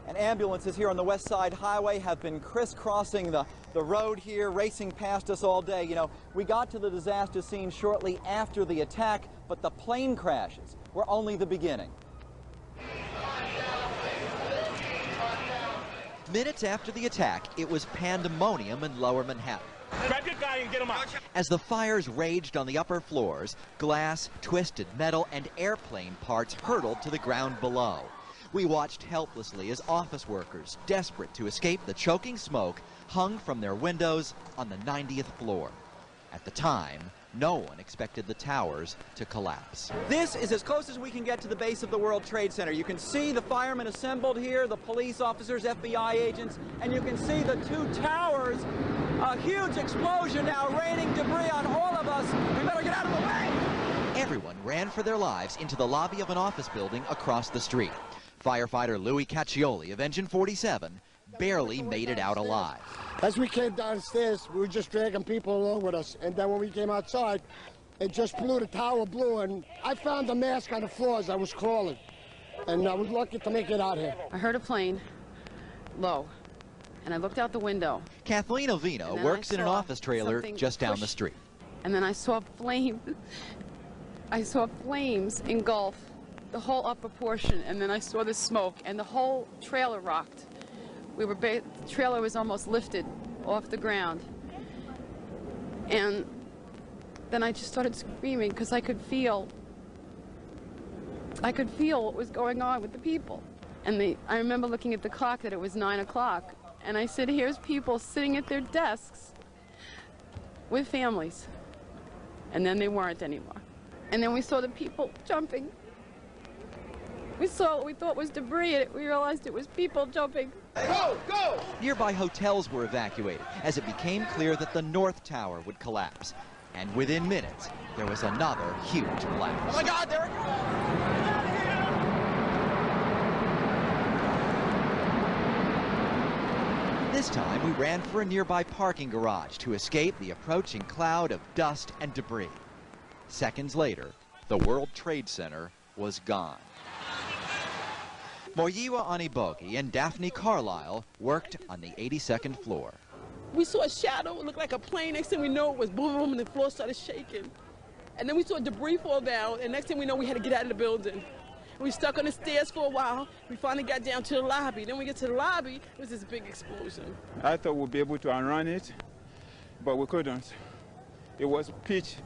And ambulances here on the West Side Highway have been crisscrossing the road here, racing past us all day. You know, we got to the disaster scene shortly after the attack, but the plane crashes were only the beginning. Minutes after the attack, it was pandemonium in Lower Manhattan. Grab your guy and get him out. As the fires raged on the upper floors, glass, twisted metal, and airplane parts hurtled to the ground below. We watched helplessly as office workers, desperate to escape the choking smoke, hung from their windows on the 90th floor. At the time, no one expected the towers to collapse. This is as close as we can get to the base of the World Trade Center. You can see the firemen assembled here, the police officers, FBI agents, and you can see the 2 towers. A huge explosion now raining debris on all of us. We better get out of the way! Everyone ran for their lives into the lobby of an office building across the street. Firefighter Louis Caccioli of Engine 47 barely made it out alive. As we came downstairs, we were just dragging people along with us, and then when we came outside, it just blew, the tower blew, and I found the mask on the floor as I was crawling, and I was lucky to make it out here. I heard a plane, low, and I looked out the window. Kathleen Ovino works in an office trailer just down the street. And then I saw flames. I saw flames engulf the whole upper portion, and then I saw the smoke, and the whole trailer rocked. The trailer was almost lifted off the ground. And then I just started screaming because I could feel what was going on with the people. And I remember looking at the clock that it was 9 o'clock, and I said, here's people sitting at their desks with families. And then they weren't anymore. And then we saw the people jumping. We saw what we thought was debris, and we realized it was people jumping. Go! Go! Nearby hotels were evacuated as it became clear that the North Tower would collapse. And within minutes, there was another huge blast. Oh my God, there it goes! This time, we ran for a nearby parking garage to escape the approaching cloud of dust and debris. Seconds later, the World Trade Center was gone. Moyiwa Anibogi and Daphne Carlisle worked on the 82nd floor. We saw a shadow, it looked like a plane. Next thing we know, it was boom, boom, and the floor started shaking. And then we saw debris fall down, and next thing we know, we had to get out of the building. We stuck on the stairs for a while. We finally got down to the lobby. Then we get to the lobby, it was this big explosion. I thought we'd be able to outrun it, but we couldn't. It was pitch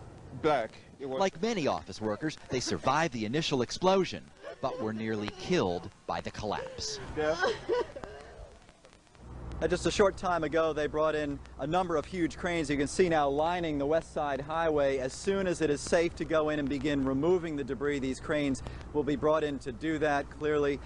black. Like many office workers, they survived the initial explosion, but were nearly killed by the collapse. Yeah. Just a short time ago, they brought in a number of huge cranes you can see now lining the West Side Highway. As soon as it is safe to go in and begin removing the debris, these cranes will be brought in to do that. Clearly,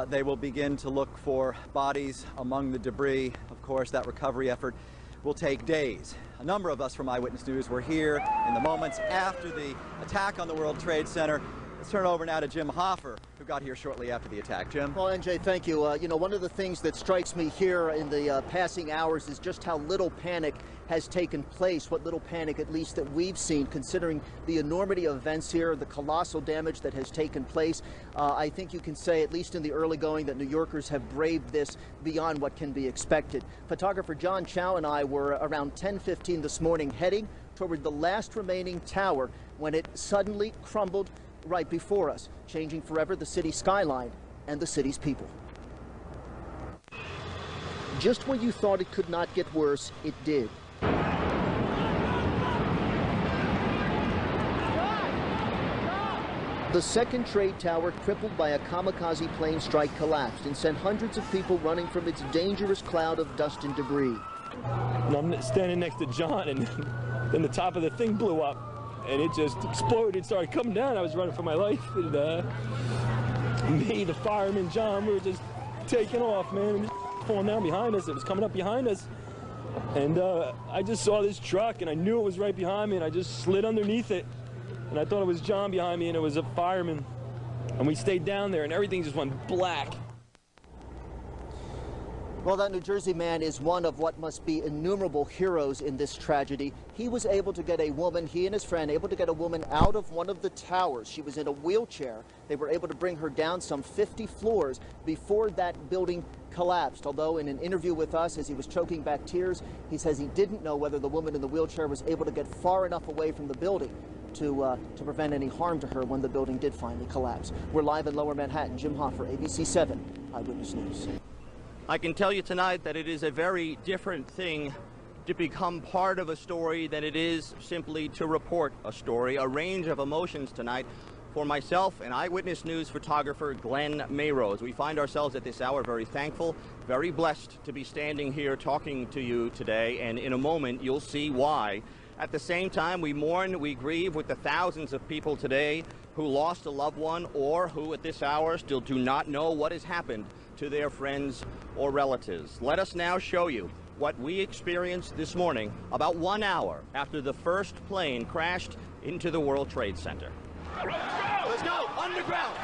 they will begin to look for bodies among the debris. Of course, that recovery effort will take days. A number of us from Eyewitness News were here in the moments after the attack on the World Trade Center. Let's turn it over now to Jim Hoffer, who got here shortly after the attack. Jim? Well, NJ, thank you. You know, one of the things that strikes me here in the passing hours is just how little panic has taken place, what little panic, at least, that we've seen, considering the enormity of events here, the colossal damage that has taken place. I think you can say, at least in the early going, that New Yorkers have braved this beyond what can be expected. Photographer John Chow and I were around 10:15 this morning heading toward the last remaining tower when it suddenly crumbled right before us, changing forever the city skyline and the city's people. Just when you thought it could not get worse, it did. The second trade tower, crippled by a kamikaze plane strike, collapsed and sent hundreds of people running from its dangerous cloud of dust and debris. And I'm standing next to John, and then the top of the thing blew up. And it just exploded and started coming down. I was running for my life. And me, the fireman, John, we were just taking off, man. And falling down behind us. It was coming up behind us. And I just saw this truck, and I knew it was right behind me, and I just slid underneath it. And I thought it was John behind me, and it was a fireman. And we stayed down there, and everything just went black. Well, that New Jersey man is one of what must be innumerable heroes in this tragedy. He was able to get a woman, he and his friend, able to get a woman out of one of the towers. She was in a wheelchair. They were able to bring her down some 50 floors before that building collapsed. Although in an interview with us, as he was choking back tears, he says he didn't know whether the woman in the wheelchair was able to get far enough away from the building to prevent any harm to her when the building did finally collapse. We're live in Lower Manhattan. Jim Hoffer, ABC 7 Eyewitness News. I can tell you tonight that it is a very different thing to become part of a story than it is simply to report a story. A range of emotions tonight for myself and Eyewitness News photographer Glenn Mayrose. We find ourselves at this hour very thankful, very blessed to be standing here talking to you today, and in a moment you'll see why. At the same time, we mourn, we grieve with the thousands of people today who lost a loved one or who at this hour still do not know what has happened to their friends or relatives. Let us now show you what we experienced this morning about 1 hour after the first plane crashed into the World Trade Center. Let's go! Underground!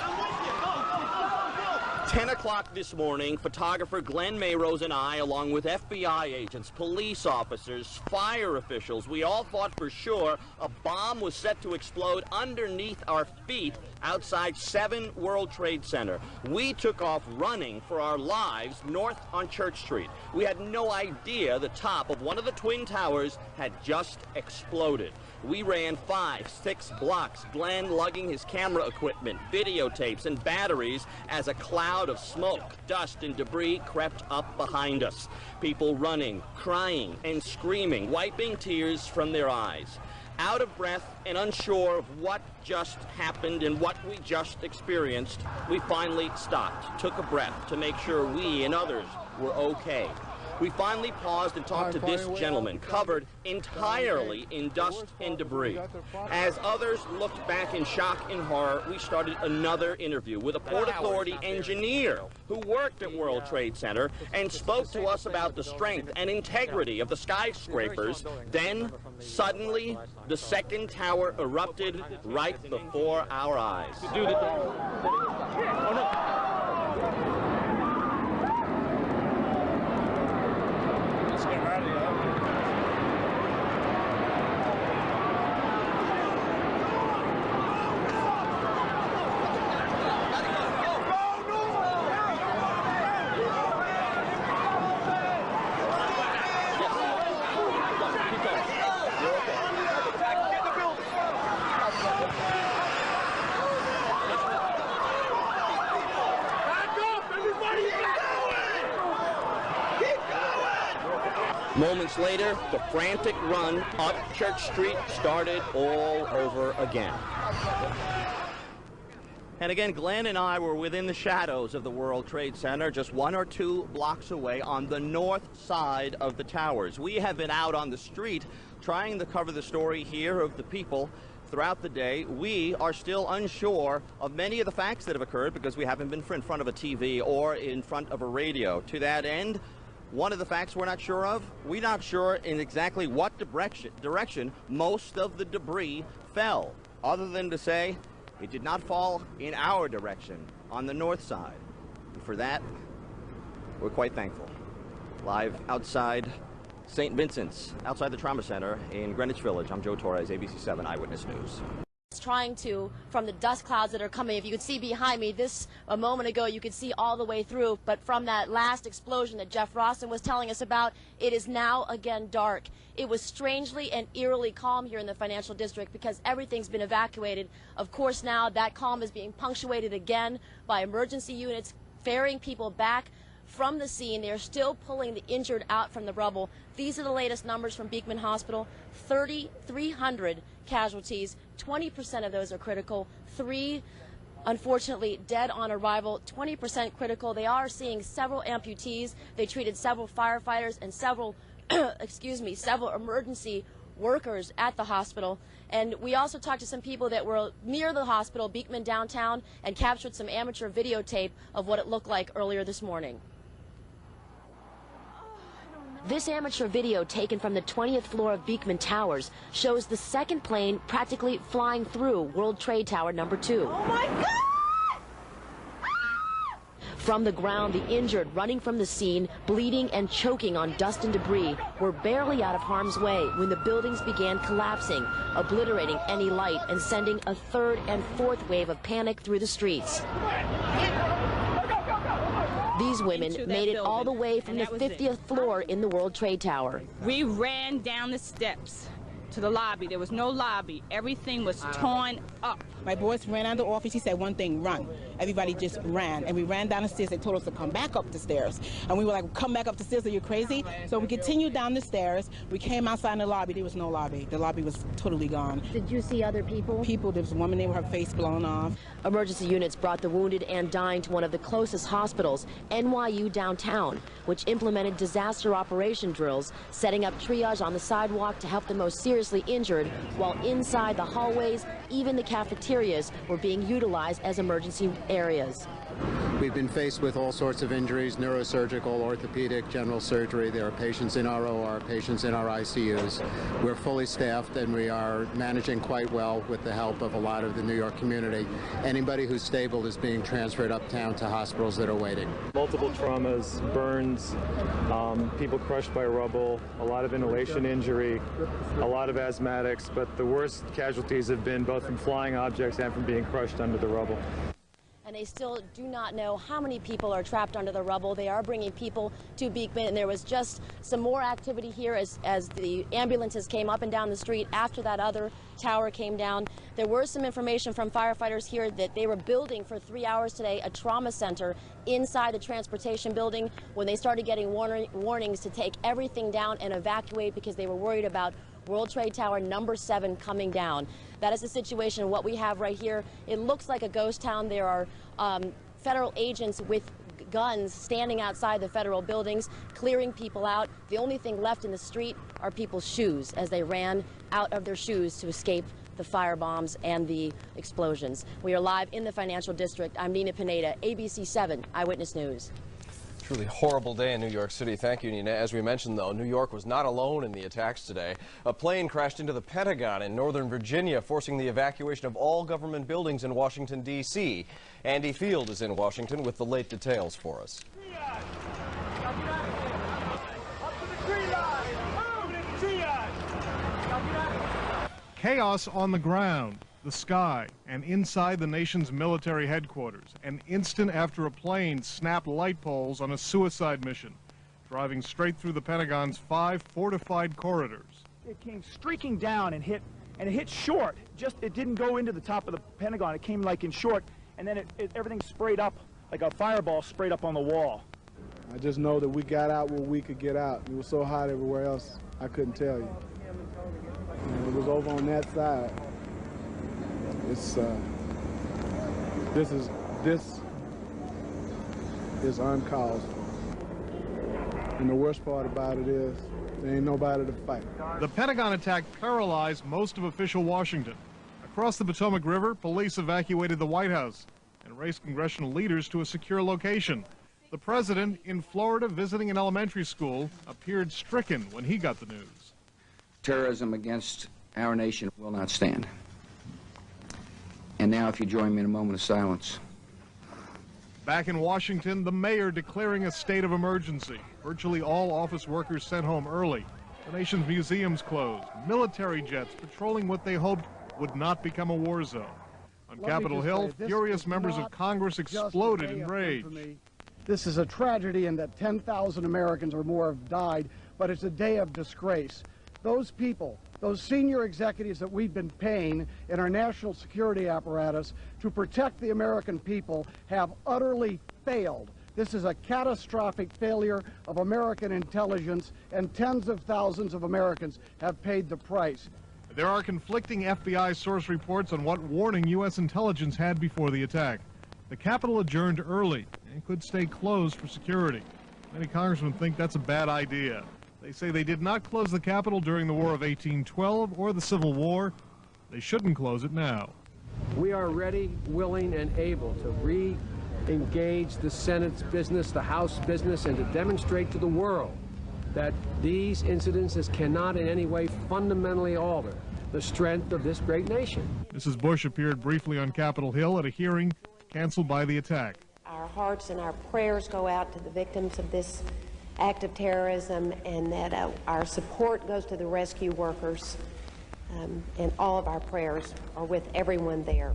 10 o'clock this morning, photographer Glenn Mayrose and I, along with FBI agents, police officers, fire officials, we all thought for sure a bomb was set to explode underneath our feet outside 7 World Trade Center. We took off running for our lives north on Church Street. We had no idea the top of one of the Twin Towers had just exploded. We ran 5-6 blocks, Glenn lugging his camera equipment, videotapes, and batteries as a cloud of smoke, dust, and debris crept up behind us. People running, crying, and screaming, wiping tears from their eyes. Out of breath and unsure of what just happened and what we just experienced, we finally stopped, took a breath to make sure we and others were okay. We finally paused and talked to this gentleman, covered entirely in dust and debris. As others looked back in shock and horror, we started another interview with a Port Authority engineer who worked at World Trade Center and spoke to us about the strength and integrity of the skyscrapers. Then, suddenly, the second tower erupted right before our eyes. Moments later, the frantic run up Church Street started all over again. And again, Glenn and I were within the shadows of the World Trade Center, just 1 or 2 blocks away on the north side of the towers. We have been out on the street trying to cover the story here of the people throughout the day. We are still unsure of many of the facts that have occurred because we haven't been in front of a TV or in front of a radio. To that end, one of the facts we're not sure of, we're not sure in exactly what direction most of the debris fell, other than to say it did not fall in our direction on the north side. And for that, we're quite thankful. Live outside St. Vincent's, outside the Trauma Center in Greenwich Village, I'm Joe Torres, ABC 7 Eyewitness News. Trying to, from the dust clouds that are coming, if you could see behind me, this a moment ago you could see all the way through, but from that last explosion that Jeff Rawson was telling us about, it is now again dark. It was strangely and eerily calm here in the financial district because everything's been evacuated. Of course, now that calm is being punctuated again by emergency units ferrying people back from the scene. They're still pulling the injured out from the rubble. These are the latest numbers from Beekman Hospital. 3,300 casualties. 20% of those are critical. 3, unfortunately, dead on arrival. 20% critical. They are seeing several amputees. They treated several firefighters and several, several emergency workers at the hospital. And we also talked to some people that were near the hospital, Beekman downtown, and captured some amateur videotape of what it looked like earlier this morning. This amateur video taken from the 20th floor of Beekman Towers shows the second plane practically flying through World Trade Tower number 2. Oh my God! From the ground, the injured running from the scene, bleeding and choking on dust and debris, were barely out of harm's way when the buildings began collapsing, obliterating any light and sending a third and fourth wave of panic through the streets. These women made it all the way from the 50th floor in the World Trade Tower. We ran down the steps to the lobby. There was no lobby. Everything was torn up. My boys ran out of the office. He said one thing, run. Everybody just ran. And we ran down the stairs. They told us to come back up the stairs. And we were like, come back up the stairs, are you crazy? So we continued down the stairs. We came outside in the lobby. There was no lobby. The lobby was totally gone. Did you see other people? People. There was a woman there with her face blown off. Emergency units brought the wounded and dying to one of the closest hospitals, NYU downtown, which implemented disaster operation drills, setting up triage on the sidewalk to help the most seriously injured, while inside the hallways, even the cafeterias were being utilized as emergency areas. We've been faced with all sorts of injuries, neurosurgical, orthopedic, general surgery. There are patients in our OR, patients in our ICUs. We're fully staffed and we are managing quite well with the help of a lot of the New York community. Anybody who's stable is being transferred uptown to hospitals that are waiting. Multiple traumas, burns, people crushed by rubble, a lot of inhalation injury, a lot of asthmatics, but the worst casualties have been both from flying objects and from being crushed under the rubble. And they still do not know how many people are trapped under the rubble. They are bringing people to Beekman, and there was just some more activity here as the ambulances came up and down the street after that other tower came down. There were some information from firefighters here that they were building for 3 hours today a trauma center inside the transportation building when they started getting warnings to take everything down and evacuate because they were worried about World Trade Tower number 7 coming down. That is the situation. What we have right here, it looks like a ghost town. There are federal agents with guns standing outside the federal buildings, clearing people out. The only thing left in the street are people's shoes as they ran out of their shoes to escape the fire bombs and the explosions. We are live in the financial district. I'm Nina Pineda, ABC 7 Eyewitness News. Truly horrible day in New York City. Thank you, Nina. As we mentioned, though, New York was not alone in the attacks today. A plane crashed into the Pentagon in Northern Virginia, forcing the evacuation of all government buildings in Washington, D.C. Andy Field is in Washington with the late details for us. Chaos on the ground, the sky, and inside the nation's military headquarters, an instant after a plane snapped light poles on a suicide mission, driving straight through the Pentagon's 5 fortified corridors. It came streaking down and it hit short. It didn't go into the top of the Pentagon. It came like in short, and then everything sprayed up like a fireball sprayed up on the wall. I just know that we got out what we could get out. It was so hot everywhere else, I couldn't tell you. And it was over on that side. It's this is uncalled for. And the worst part about it is there ain't nobody to fight. The Pentagon attack paralyzed most of official Washington. Across the Potomac River, police evacuated the White House and raced congressional leaders to a secure location. The president, in Florida visiting an elementary school, appeared stricken when he got the news. Terrorism against our nation will not stand. And now, if you join me in a moment of silence. Back in Washington, the mayor declaring a state of emergency. Virtually all office workers sent home early. The nation's museums closed. Military jets patrolling what they hoped would not become a war zone. On Capitol Hill, furious members of Congress exploded in rage. This is a tragedy in that 10,000 Americans or more have died, but it's a day of disgrace. Those people, those senior executives that we've been paying in our national security apparatus to protect the American people have utterly failed. This is a catastrophic failure of American intelligence, and tens of thousands of Americans have paid the price. There are conflicting FBI source reports on what warning U.S. intelligence had before the attack. The Capitol adjourned early and could stay closed for security. Many congressmen think that's a bad idea. They say they did not close the Capitol during the War of 1812 or the Civil War. They shouldn't close it now. We are ready, willing, and able to re-engage the Senate's business, the House business, and to demonstrate to the world that these incidences cannot in any way fundamentally alter the strength of this great nation. Mrs. Bush appeared briefly on Capitol Hill at a hearing canceled by the attack. Our hearts and our prayers go out to the victims of this act of terrorism, and that our support goes to the rescue workers, and all of our prayers are with everyone there.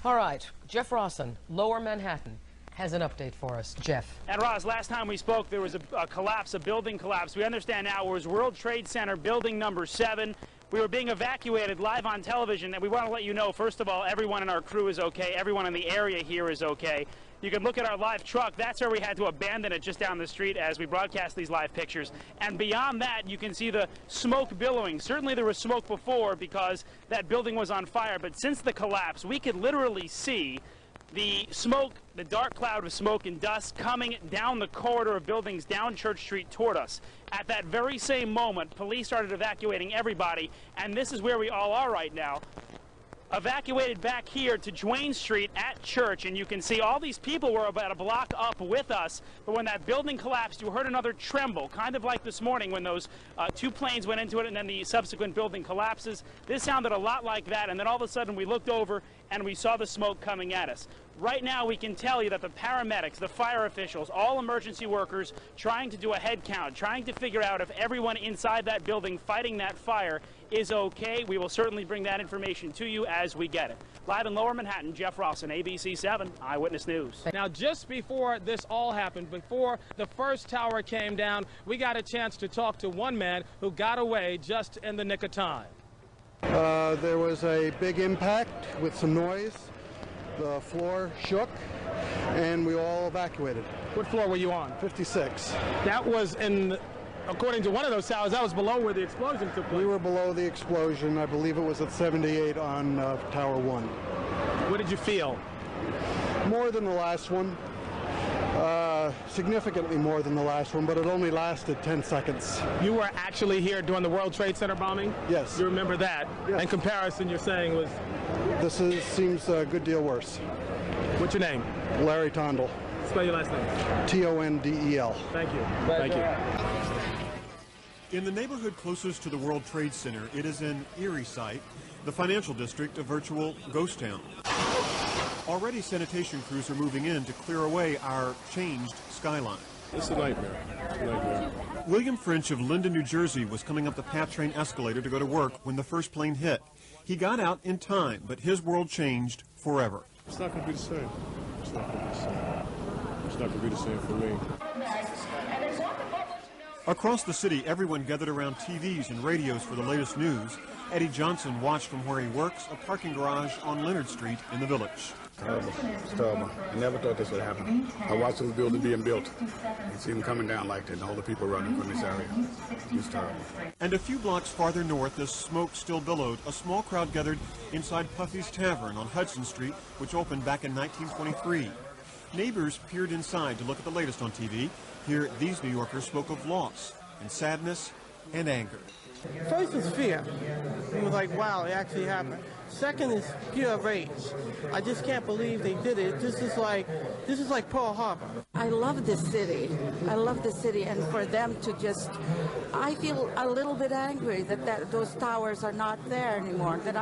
All right, Jeff Rawson, Lower Manhattan, has an update for us. Jeff. And Roz, last time we spoke, there was a collapse, a building collapse. We understand now it was World Trade Center building number 7. We were being evacuated live on television, and we want to let you know, first of all, everyone in our crew is okay. Everyone in the area here is okay. You can look at our live truck. That's where we had to abandon it just down the street as we broadcast these live pictures. And beyond that, you can see the smoke billowing. Certainly there was smoke before because that building was on fire, but since the collapse, we could literally see the smoke, the dark cloud of smoke and dust coming down the corridor of buildings down Church Street toward us. At that very same moment, police started evacuating everybody, and this is where we all are right now. Evacuated back here to Duane Street at Church, and you can see all these people were about a block up with us, but when that building collapsed, you heard another tremble, kind of like this morning when those 2 planes went into it and then the subsequent building collapses. This sounded a lot like that, and then all of a sudden we looked over and we saw the smoke coming at us. Right now, we can tell you that the paramedics, the fire officials, all emergency workers trying to do a head count, trying to figure out if everyone inside that building fighting that fire is okay. We will certainly bring that information to you as we get it. Live in Lower Manhattan, Jeff Rawson, ABC 7 Eyewitness News. Now, just before this all happened, before the first tower came down, we got a chance to talk to one man who got away just in the nick of time. There was a big impact with some noise. The floor shook, and we all evacuated. What floor were you on? 56. That was in, according to one of those towers, that was below where the explosion took place. We were below the explosion. I believe it was at 78 on Tower 1. What did you feel? More than the last one. Significantly more than the last one, but it only lasted 10 seconds. You were actually here during the World Trade Center bombing? Yes. You remember that? Yes. In comparison, you're saying was... This seems a good deal worse. What's your name? Larry Tondel. Spell your last name. Tondel. Thank you. Thank you. In the neighborhood closest to the World Trade Center, it is an eerie sight, the financial district, a virtual ghost town. Already sanitation crews are moving in to clear away our changed skyline. It's a nightmare. William French of Linden, New Jersey was coming up the PATH train escalator to go to work when the first plane hit. He got out in time, but his world changed forever. It's not going to be the same. It's not going to be the same. It's not going to be the same for me. Across the city, everyone gathered around TVs and radios for the latest news. Eddie Johnson watched from where he works, a parking garage on Leonard Street in the Village. Terrible. It's terrible. I never thought this would happen. I watched those buildings being built and see them coming down like that and all the people running from this area. It's terrible. And a few blocks farther north, as smoke still billowed, a small crowd gathered inside Puffy's Tavern on Hudson Street, which opened back in 1923. Neighbors peered inside to look at the latest on TV. Here, these New Yorkers spoke of loss and sadness and anger. First was fear. It was like, wow, it actually happened. Second is pure rage. I just can't believe they did it. This is like Pearl Harbor. I love this city. I love this city, and for them to just, I feel a little bit angry that those towers are not there anymore. That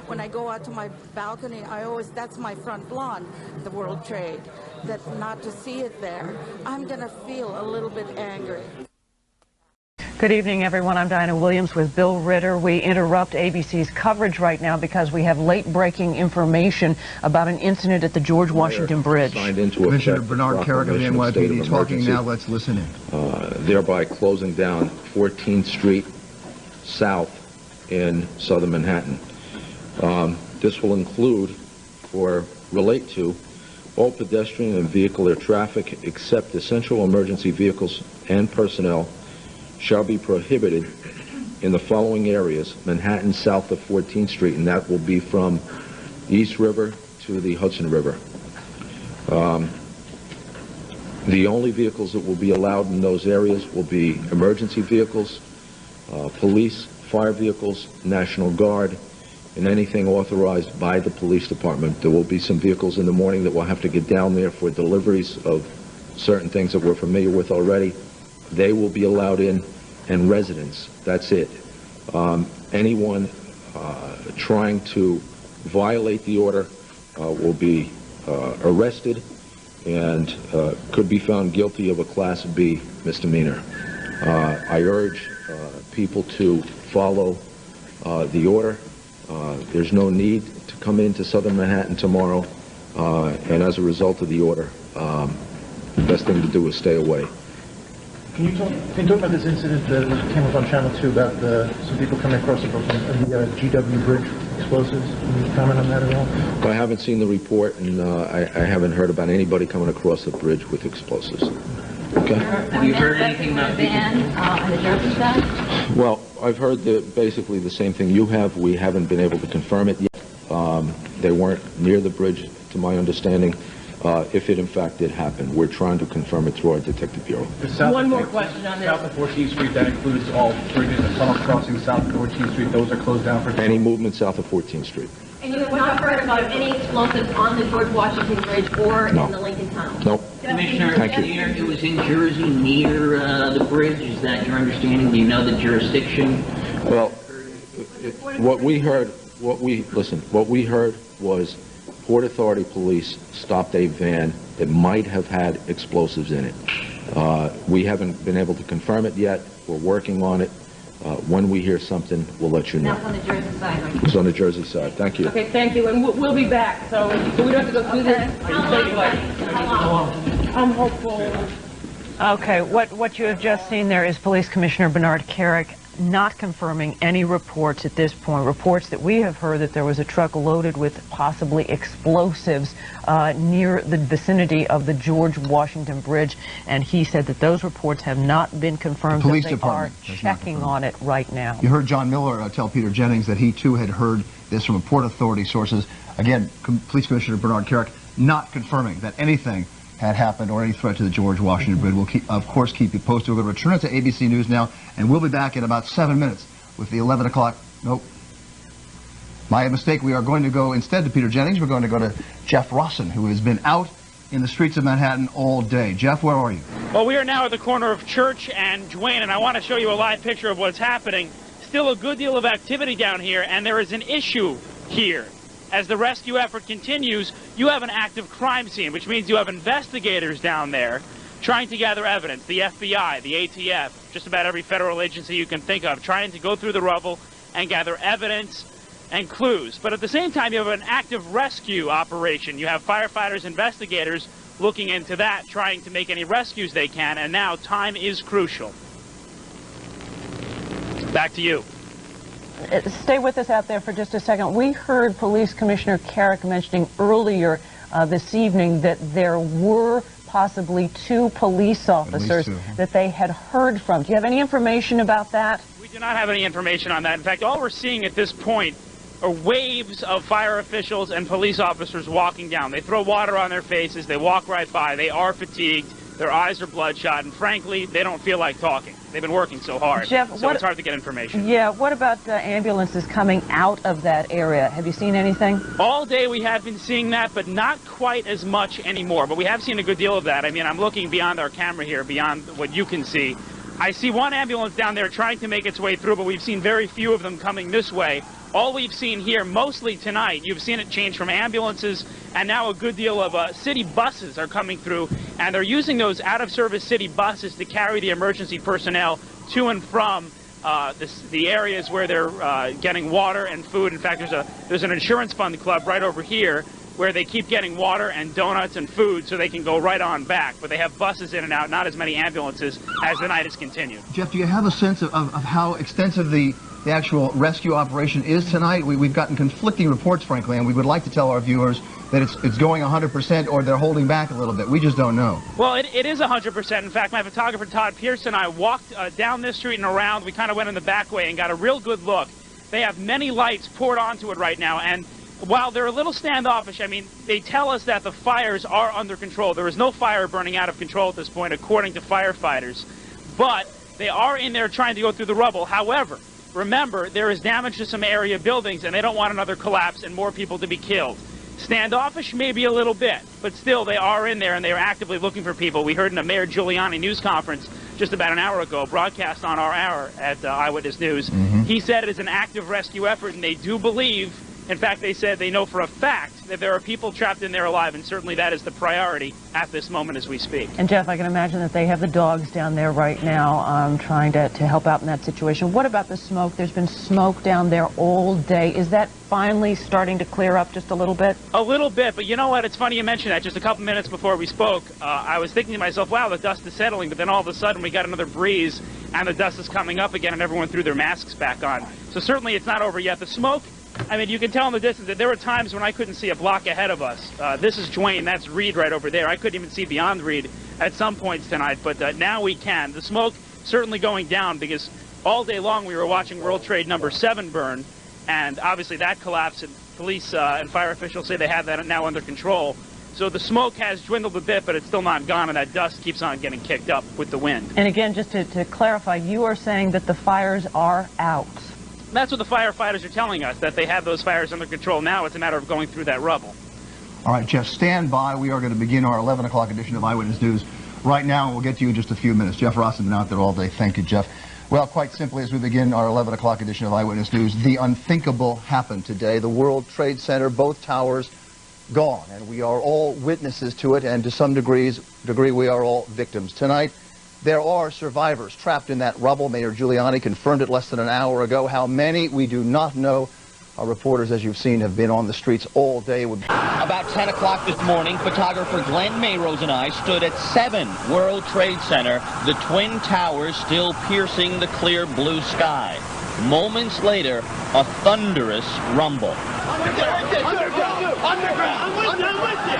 when I go out to my balcony, that's my front lawn, the World Trade. That not to see it there, I'm gonna feel a little bit angry. Good evening, everyone. I'm Diana Williams with Bill Ritter. We interrupt ABC's coverage right now because we have late-breaking information about an incident at the George Washington Bridge. Commissioner Bernard Carrick of the NYPD talking now. Let's listen in. Thereby closing down 14th Street South in southern Manhattan. This will include or relate to all pedestrian and vehicular traffic except essential emergency vehicles and personnel shall be prohibited in the following areas: Manhattan south of 14th Street, and that will be from East River to the Hudson River. The only vehicles that will be allowed in those areas will be emergency vehicles, police, fire vehicles, National Guard, and anything authorized by the police department. There will be some vehicles in the morning that will have to get down there for deliveries of certain things that we're familiar with already. They will be allowed in, and residents, that's it. Anyone trying to violate the order will be arrested and could be found guilty of a Class B misdemeanor. I urge people to follow the order. There's no need to come into southern Manhattan tomorrow, and as a result of the order, the best thing to do is stay away. Can you talk about this incident that came up on Channel 2 about some people coming across the GW Bridge explosives? Can you comment on that at all? I haven't seen the report, and I haven't heard about anybody coming across the bridge with explosives. Okay. Have you heard anything about the van on the Jersey side? Well, I've heard basically the same thing you have. We haven't been able to confirm it yet. They weren't near the bridge, to my understanding. If it in fact did happen, we're trying to confirm it through our detective bureau. One more question on this. South of 14th Street, that includes all bridges and tunnel crossings south of 14th Street. Those are closed down for any movement south of 14th Street. And you have not heard about any explosives on the George Washington Bridge or in the Lincoln Tunnel? Nope. Commissioner, Thank you. It was in Jersey near the bridge. Is that your understanding? Do you know the jurisdiction? Well, what we heard was Port Authority police stopped a van that might have had explosives in it. We haven't been able to confirm it yet. We're working on it. When we hear something, we'll let you know. That's on the Jersey side, right? It's on the Jersey side. Thank you. Okay, thank you, and we'll be back. So we don't have to go through this. I'm hopeful. Okay, what you have just seen there is Police Commissioner Bernard Carrick not confirming any reports at this point. Reports that we have heard that there was a truck loaded with possibly explosives near the vicinity of the George Washington Bridge, and he said that those reports have not been confirmed. The police that they department are checking on it right now. You heard John Miller tell Peter Jennings that he too had heard this from Port Authority sources. Again, Police Commissioner Bernard Carrick not confirming that anything had happened or any threat to the George Washington Bridge. We'll, of course, keep you posted. We're going to return it to ABC News now, and we'll be back in about 7 minutes with the 11 o'clock. Nope. My mistake. We are going to go instead to Peter Jennings. We're going to go to Jeff Rossen, who has been out in the streets of Manhattan all day. Jeff, where are you? Well, we are now at the corner of Church and Duane, and I want to show you a live picture of what's happening. Still a good deal of activity down here, and there is an issue here. As the rescue effort continues, you have an active crime scene, which means you have investigators down there trying to gather evidence. The FBI, the ATF, just about every federal agency you can think of, trying to go through the rubble and gather evidence and clues. But at the same time, you have an active rescue operation. You have firefighters, investigators looking into that, trying to make any rescues they can, and now time is crucial. Back to you. stay with us out there for just a second. We heard Police Commissioner Carrick mentioning earlier this evening that there were possibly 2 police officers that they had heard from. Do you have any information about that? We do not have any information on that. In fact, all we're seeing at this point are waves of fire officials and police officers walking down. They throw water on their faces. They walk right by. They are fatigued. Their eyes are bloodshot. And frankly, they don't feel like talking. They've been working so hard. Jeff, so it's hard to get information. Yeah, what about ambulances coming out of that area? Have you seen anything? All day we have been seeing that, but not quite as much anymore. But we have seen a good deal of that. I mean, I'm looking beyond our camera here, beyond what you can see. I see one ambulance down there trying to make its way through, but we've seen very few of them coming this way. All we've seen here, mostly tonight, you've seen it change from ambulances, and now a good deal of city buses are coming through, and they're using those out-of-service city buses to carry the emergency personnel to and from the areas where they're getting water and food. In fact, there's an insurance fund club right over here where they keep getting water and donuts and food so they can go right on back. But they have buses in and out, not as many ambulances as the night has continued. Jeff, do you have a sense of how extensive the actual rescue operation is tonight? We've gotten conflicting reports, frankly, and we would like to tell our viewers that it's going 100% or they're holding back a little bit. We just don't know. Well, it is 100%. In fact, my photographer, Todd Pierce, and I walked down this street and around. We kind of went in the back way and got a real good look. They have many lights poured onto it right now, and while they're a little standoffish, I mean, they tell us that the fires are under control. There is no fire burning out of control at this point, according to firefighters. But they are in there trying to go through the rubble. However, remember, there is damage to some area buildings, and they don't want another collapse and more people to be killed. Standoffish maybe a little bit, but still they are in there, and they are actively looking for people. We heard in a Mayor Giuliani news conference just about an hour ago, broadcast on our hour at Eyewitness News. He said it is an active rescue effort, and they do believe, in fact, they said they know for a fact that there are people trapped in there alive, and certainly that is the priority at this moment as we speak. And Jeff, I can imagine that they have the dogs down there right now trying to help out in that situation. What about the smoke? There's been smoke down there all day. Is that finally starting to clear up just a little bit? A little bit, but you know what? It's funny you mention that. Just a couple minutes before we spoke, I was thinking to myself, wow, the dust is settling, but then all of a sudden we got another breeze, and the dust is coming up again, and everyone threw their masks back on. So certainly it's not over yet. The smoke, I mean, you can tell in the distance that there were times when I couldn't see a block ahead of us. This is Duane, that's Reed right over there. I couldn't even see beyond Reed at some points tonight, but now we can. The smoke certainly going down because all day long we were watching World Trade number 7 burn, and obviously that collapsed, and police and fire officials say they have that now under control. So the smoke has dwindled a bit, but it's still not gone, and that dust keeps on getting kicked up with the wind. And again, just to clarify, you are saying that the fires are out. That's what the firefighters are telling us, that they have those fires under control now. It's a matter of going through that rubble. All right, Jeff, stand by. We are going to begin our 11 o'clock edition of Eyewitness News right now, and we'll get to you in just a few minutes. Jeff Ross has been out there all day. Thank you, Jeff. Well, quite simply, as we begin our 11 o'clock edition of Eyewitness News, the unthinkable happened today. The World Trade Center, both towers, gone, and we are all witnesses to it, and to some degree we are all victims. Tonight, there are survivors trapped in that rubble. Mayor Giuliani confirmed it less than an hour ago. How many, we do not know. Our reporters, as you've seen, have been on the streets all day. About 10 o'clock this morning, photographer Glenn Mayrose and I stood at 7 World Trade Center, the Twin Towers still piercing the clear blue sky. Moments later, a thunderous rumble. Underground! I'm with you!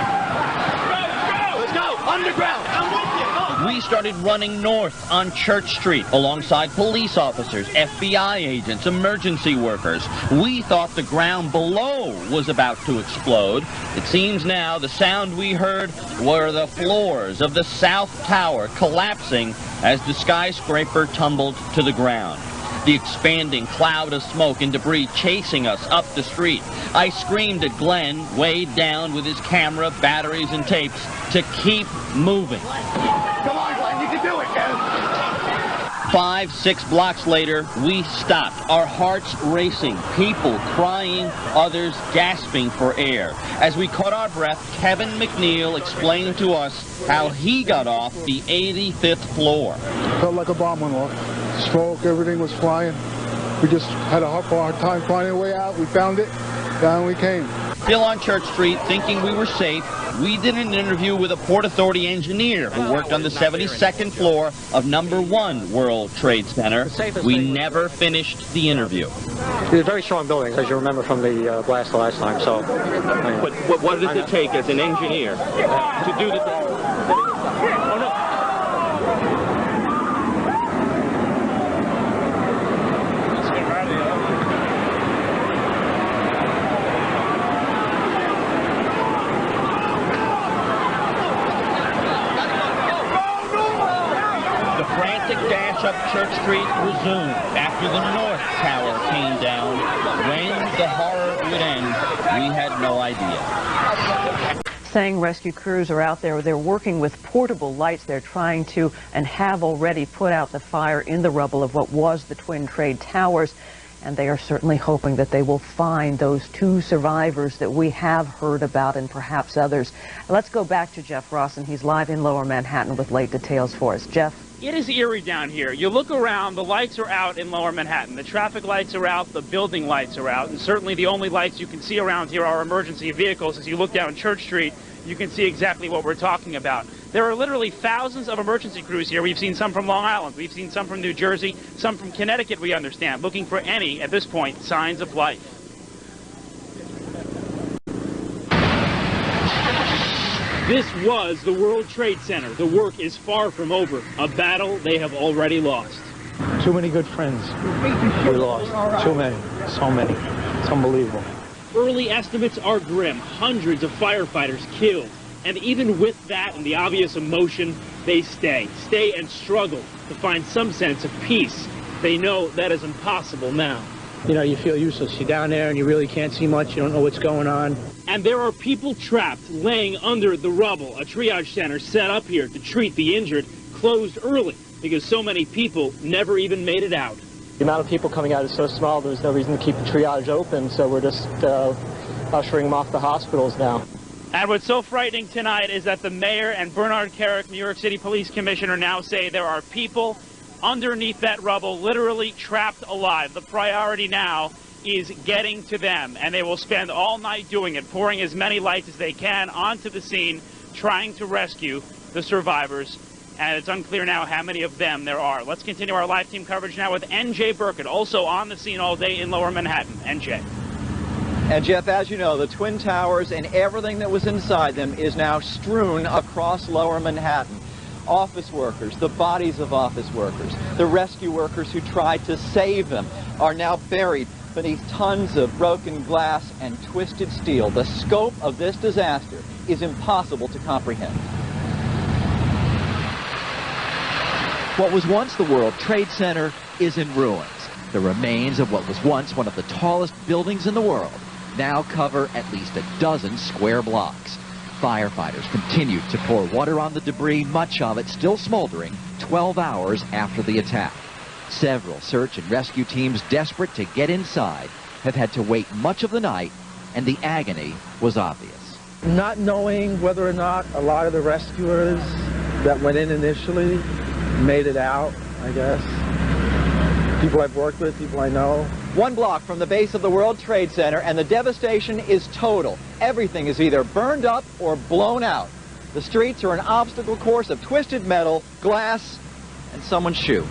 Let's go! Underground! I'm with you! We started running north on Church Street alongside police officers, FBI agents, emergency workers. We thought the ground below was about to explode. It seems now the sound we heard were the floors of the South Tower collapsing as the skyscraper tumbled to the ground. The expanding cloud of smoke and debris chasing us up the street. I screamed at Glenn, weighed down with his camera, batteries, and tapes, to keep moving. Come on, Glenn, you can do it, Kevin. 5, 6 blocks later, we stopped, our hearts racing, people crying, others gasping for air. As we caught our breath, Kevin McNeil explained to us how he got off the 85th floor. Felt like a bomb went off. Smoke, everything was flying. We just had a hard time finding a way out. We found it, down we came. Still on Church Street, thinking we were safe, We did an interview with a Port Authority engineer who worked on the 72nd floor of #1 World Trade Center. We never finished the interview. It's a very strong building, as you remember from the blast the last time. So, but what does it take as an engineer to do the? Oh no. Dash up Church Street resumed after the North Tower came down. When the horror would end, we had no idea. Saying rescue crews are out there. They're working with portable lights. They're trying to and have already put out the fire in the rubble of what was the Twin Trade Towers. And they are certainly hoping that they will find those 2 survivors that we have heard about and perhaps others. Let's go back to Jeff Ross, and he's live in Lower Manhattan with late details for us. Jeff? It is eerie down here. You look around, the lights are out in Lower Manhattan. The traffic lights are out, the building lights are out, and certainly the only lights you can see around here are emergency vehicles. As you look down Church Street, you can see exactly what we're talking about. There are literally thousands of emergency crews here. We've seen some from Long Island. We've seen some from New Jersey, some from Connecticut, we understand, looking for any, at this point, signs of life. This was the World Trade Center. The work is far from over. A battle they have already lost. too many good friends we lost. Too many. So many. It's unbelievable. Early estimates are grim. Hundreds of firefighters killed. And even with that and the obvious emotion, they stay and struggle to find some sense of peace. They know that is impossible now. You know, you feel useless. You're down there and you really can't see much. You don't know what's going on. And there are people trapped, laying under the rubble. A triage center set up here to treat the injured closed early because so many people never even made it out. The amount of people coming out is so small, there's no reason to keep the triage open, so we're just ushering them off the hospitals now. And what's so frightening tonight is that the mayor and Bernard Kerik, New York City Police Commissioner, now say there are people underneath that rubble, literally trapped alive. The priority now is getting to them, and they will spend all night doing it, pouring as many lights as they can onto the scene, trying to rescue the survivors. And it's unclear now how many of them there are. Let's continue our live team coverage now with NJ Burkett, also on the scene all day in Lower Manhattan. NJ. And Jeff, as you know, the Twin Towers and everything that was inside them is now strewn across Lower Manhattan. Office workers, the bodies of office workers, the rescue workers who tried to save them are now buried beneath tons of broken glass and twisted steel. The scope of this disaster is impossible to comprehend. What was once the World Trade Center is in ruins. The remains of what was once one of the tallest buildings in the world now cover at least a dozen square blocks. Firefighters continued to pour water on the debris, much of it still smoldering 12 hours after the attack. Several search and rescue teams desperate to get inside have had to wait much of the night, and the agony was obvious. Not knowing whether or not a lot of the rescuers that went in initially made it out, I guess. People I've worked with, people I know. 1 block from the base of the World Trade Center, and the devastation is total. Everything is either burned up or blown out. The streets are an obstacle course of twisted metal, glass, and someone's shoe.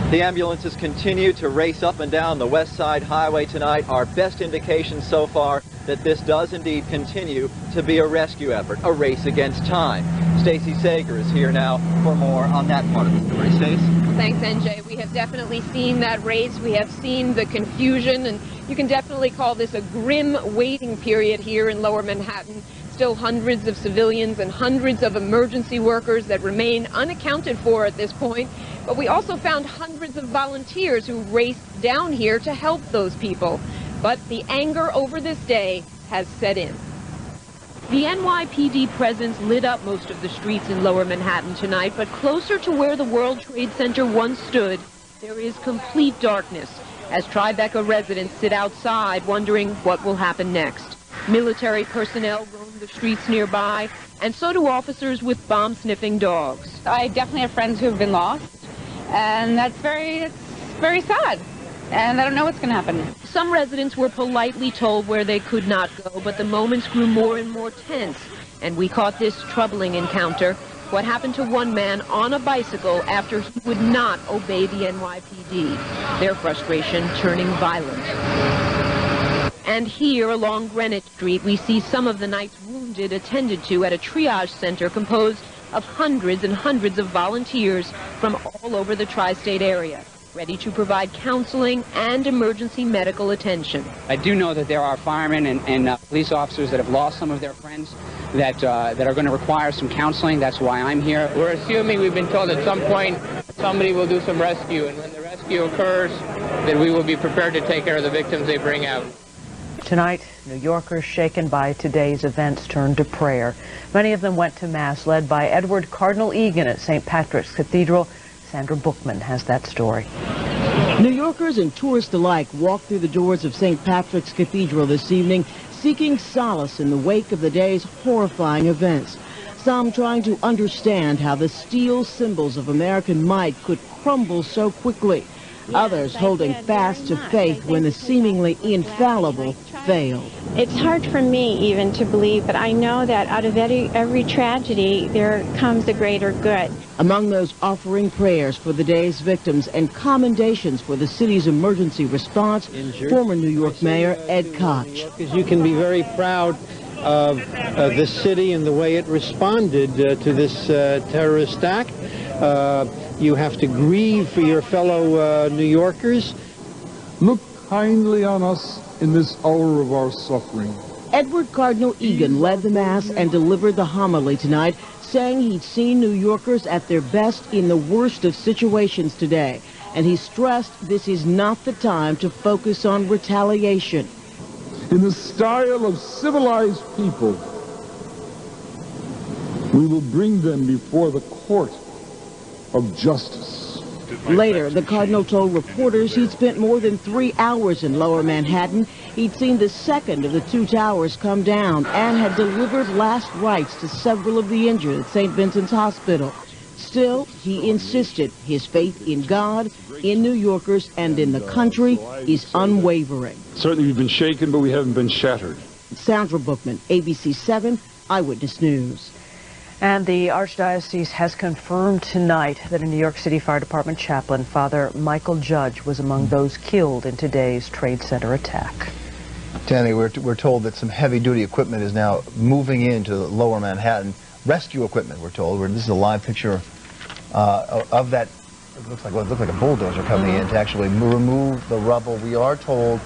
The ambulances continue to race up and down the West Side Highway tonight. Our best indication so far that this does indeed continue to be a rescue effort, a race against time. Stacey Sager is here now for more on that part of the story. Stace? Thanks, NJ. We have definitely seen that race. We have seen the confusion, and you can definitely call this a grim waiting period here in Lower Manhattan. Still hundreds of civilians and hundreds of emergency workers that remain unaccounted for at this point. But we also found hundreds of volunteers who raced down here to help those people. But the anger over this day has set in. The NYPD presence lit up most of the streets in Lower Manhattan tonight, but closer to where the World Trade Center once stood, there is complete darkness as Tribeca residents sit outside wondering what will happen next. Military personnel roam the streets nearby, and so do officers with bomb-sniffing dogs. I definitely have friends who have been lost, and it's very sad. and I don't know what's going to happen. Some residents were politely told where they could not go, but the moments grew more and more tense. And we caught this troubling encounter. What happened to one man on a bicycle after he would not obey the NYPD. Their frustration turning violent. And here along Greenwich Street, we see some of the night's wounded attended to at a triage center composed of hundreds and hundreds of volunteers from all over the tri-state area, ready to provide counseling and emergency medical attention. I do know that there are firemen and police officers that have lost some of their friends that are going to require some counseling. That's why I'm here. We're assuming, we've been told at some point somebody will do some rescue, and when the rescue occurs, then we will be prepared to take care of the victims they bring out. Tonight, New Yorkers shaken by today's events turned to prayer. Many of them went to Mass, led by Edward Cardinal Egan at St. Patrick's Cathedral. Sandra Bookman has that story. New Yorkers and tourists alike walked through the doors of St. Patrick's Cathedral this evening, seeking solace in the wake of the day's horrifying events. Some trying to understand how the steel symbols of American might could crumble so quickly. Others holding fast to faith when the seemingly infallible failed. It's hard for me even to believe, but I know that out of every tragedy, there comes a greater good. Among those offering prayers for the day's victims and commendations for the city's emergency response, former New York Mayor Ed Koch. You can be very proud of this city and the way it responded to this terrorist act. You have to grieve for your fellow New Yorkers. Look kindly on us in this hour of our suffering. Edward Cardinal Egan led the Mass and delivered the homily tonight, saying he'd seen New Yorkers at their best in the worst of situations today. And he stressed this is not the time to focus on retaliation. In the style of civilized people, we will bring them before the court of justice. Later, the Cardinal told reporters he'd spent more than 3 hours in Lower Manhattan. He'd seen the second of the 2 towers come down and had delivered last rites to several of the injured at St. Vincent's Hospital. Still, he insisted his faith in God, in New Yorkers, and in the country is unwavering. Certainly we've been shaken, but we haven't been shattered. Sandra Bookman, ABC 7 Eyewitness News. And the Archdiocese has confirmed tonight that a New York City Fire Department chaplain, Father Michael Judge, was among those killed in today's Trade Center attack. Tanny, we're told that some heavy-duty equipment is now moving into Lower Manhattan. Rescue equipment, we're told. This is a live picture of that. It looks like a bulldozer coming in to actually remove the rubble. We are told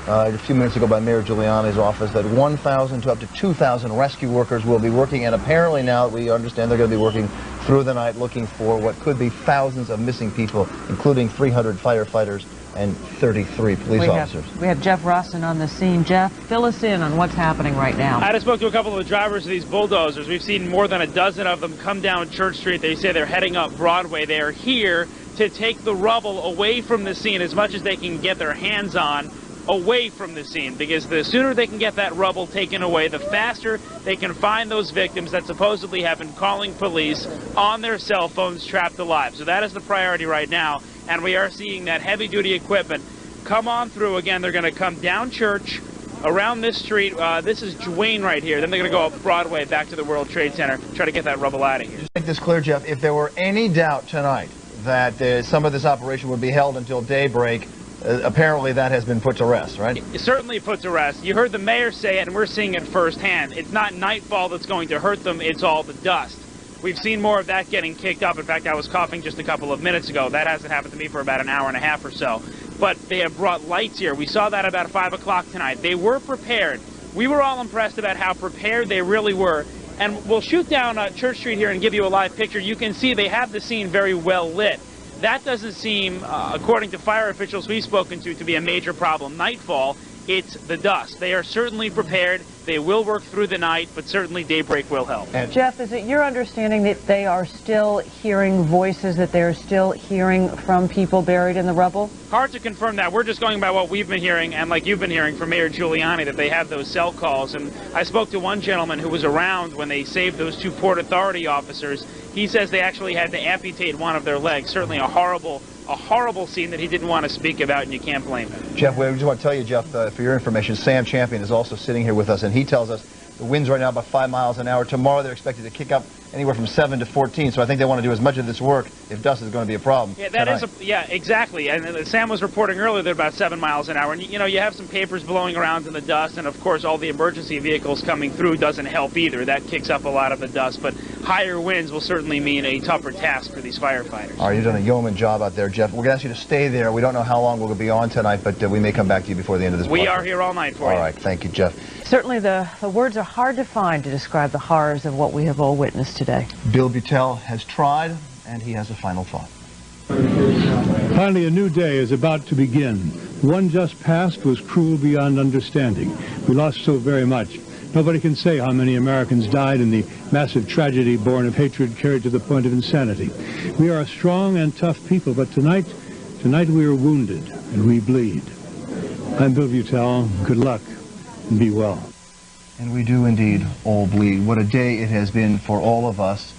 a few minutes ago by Mayor Giuliani's office that 1,000 to up to 2,000 rescue workers will be working, and apparently now we understand they're going to be working through the night looking for what could be thousands of missing people, including 300 firefighters and 33 police officers. We have Jeff Rossin on the scene. Jeff, fill us in on what's happening right now. I just spoke to a couple of the drivers of these bulldozers. We've seen more than a dozen of them come down Church Street. They say they're heading up Broadway. They are here to take the rubble away from the scene as much as they can get their hands on, away from the scene, because the sooner they can get that rubble taken away, the faster they can find those victims that supposedly have been calling police on their cell phones trapped alive. So that is the priority right now, and we are seeing that heavy-duty equipment come on through. Again, they're going to come down Church, around this street. This is Duane right here. Then they're going to go up Broadway back to the World Trade Center, try to get that rubble out of here. Make this clear, Jeff. If there were any doubt tonight that some of this operation would be held until daybreak, apparently that has been put to rest, right? Certainly put to rest. You heard the mayor say it, and we're seeing it firsthand. It's not nightfall that's going to hurt them, it's all the dust. We've seen more of that getting kicked up. In fact, I was coughing just a couple of minutes ago. That hasn't happened to me for about an hour and a half or so. But they have brought lights here. We saw that about 5 o'clock tonight. They were prepared. We were all impressed about how prepared they really were. And we'll shoot down Church Street here and give you a live picture. You can see they have the scene very well lit. That doesn't seem, according to fire officials we've spoken to be a major problem. Nightfall, it's the dust. They are certainly prepared. They will work through the night, but certainly daybreak will help. Jeff, is it your understanding that they are still hearing voices, that they're still hearing from people buried in the rubble? Hard to confirm that. We're just going by what we've been hearing, and like you've been hearing from Mayor Giuliani, that they have those cell calls. And I spoke to one gentleman who was around when they saved those 2 Port Authority officers. He says they actually had to amputate one of their legs. Certainly a horrible scene that he didn't want to speak about, and you can't blame him. Jeff, we just want to tell you, Jeff, for your information, Sam Champion is also sitting here with us, and he tells us the winds right now about 5 miles an hour. Tomorrow they're expected to kick up anywhere from 7 to 14, so I think they want to do as much of this work if dust is going to be a problem. Yeah, that is yeah, exactly. And Sam was reporting earlier they're about 7 miles an hour. And, you know, you have some papers blowing around in the dust, and, of course, all the emergency vehicles coming through doesn't help either. That kicks up a lot of the dust. But higher winds will certainly mean a tougher task for these firefighters. All right, you've done a yeoman job out there, Jeff. We're going to ask you to stay there. We don't know how long we'll be on tonight, but we may come back to you before the end of this We are here all night for you. All right, thank you, Jeff. Certainly the words are hard to find to describe the horrors of what we have all witnessed today. Bill Butel has tried, and he has a final thought. Finally, a new day is about to begin. One just past was cruel beyond understanding. We lost so very much. Nobody can say how many Americans died in the massive tragedy born of hatred carried to the point of insanity. We are a strong and tough people, but tonight we are wounded and we bleed. I'm Bill Butel. Good luck and be well. And we do indeed all bleed. What a day it has been for all of us.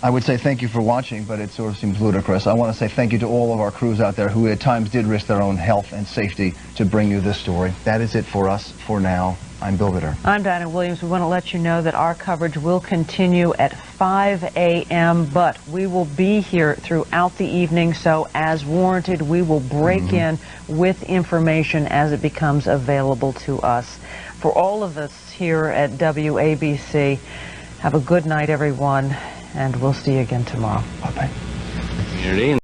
I would say thank you for watching, but it sort of seems ludicrous. I want to say thank you to all of our crews out there who at times did risk their own health and safety to bring you this story. That is it for us for now. I'm Bill Bitter. I'm Diana Williams. We want to let you know that our coverage will continue at 5 a.m., but we will be here throughout the evening, so as warranted, we will break in with information as it becomes available to us. For all of us here at WABC, have a good night, everyone, and we'll see you again tomorrow. Bye-bye. Community.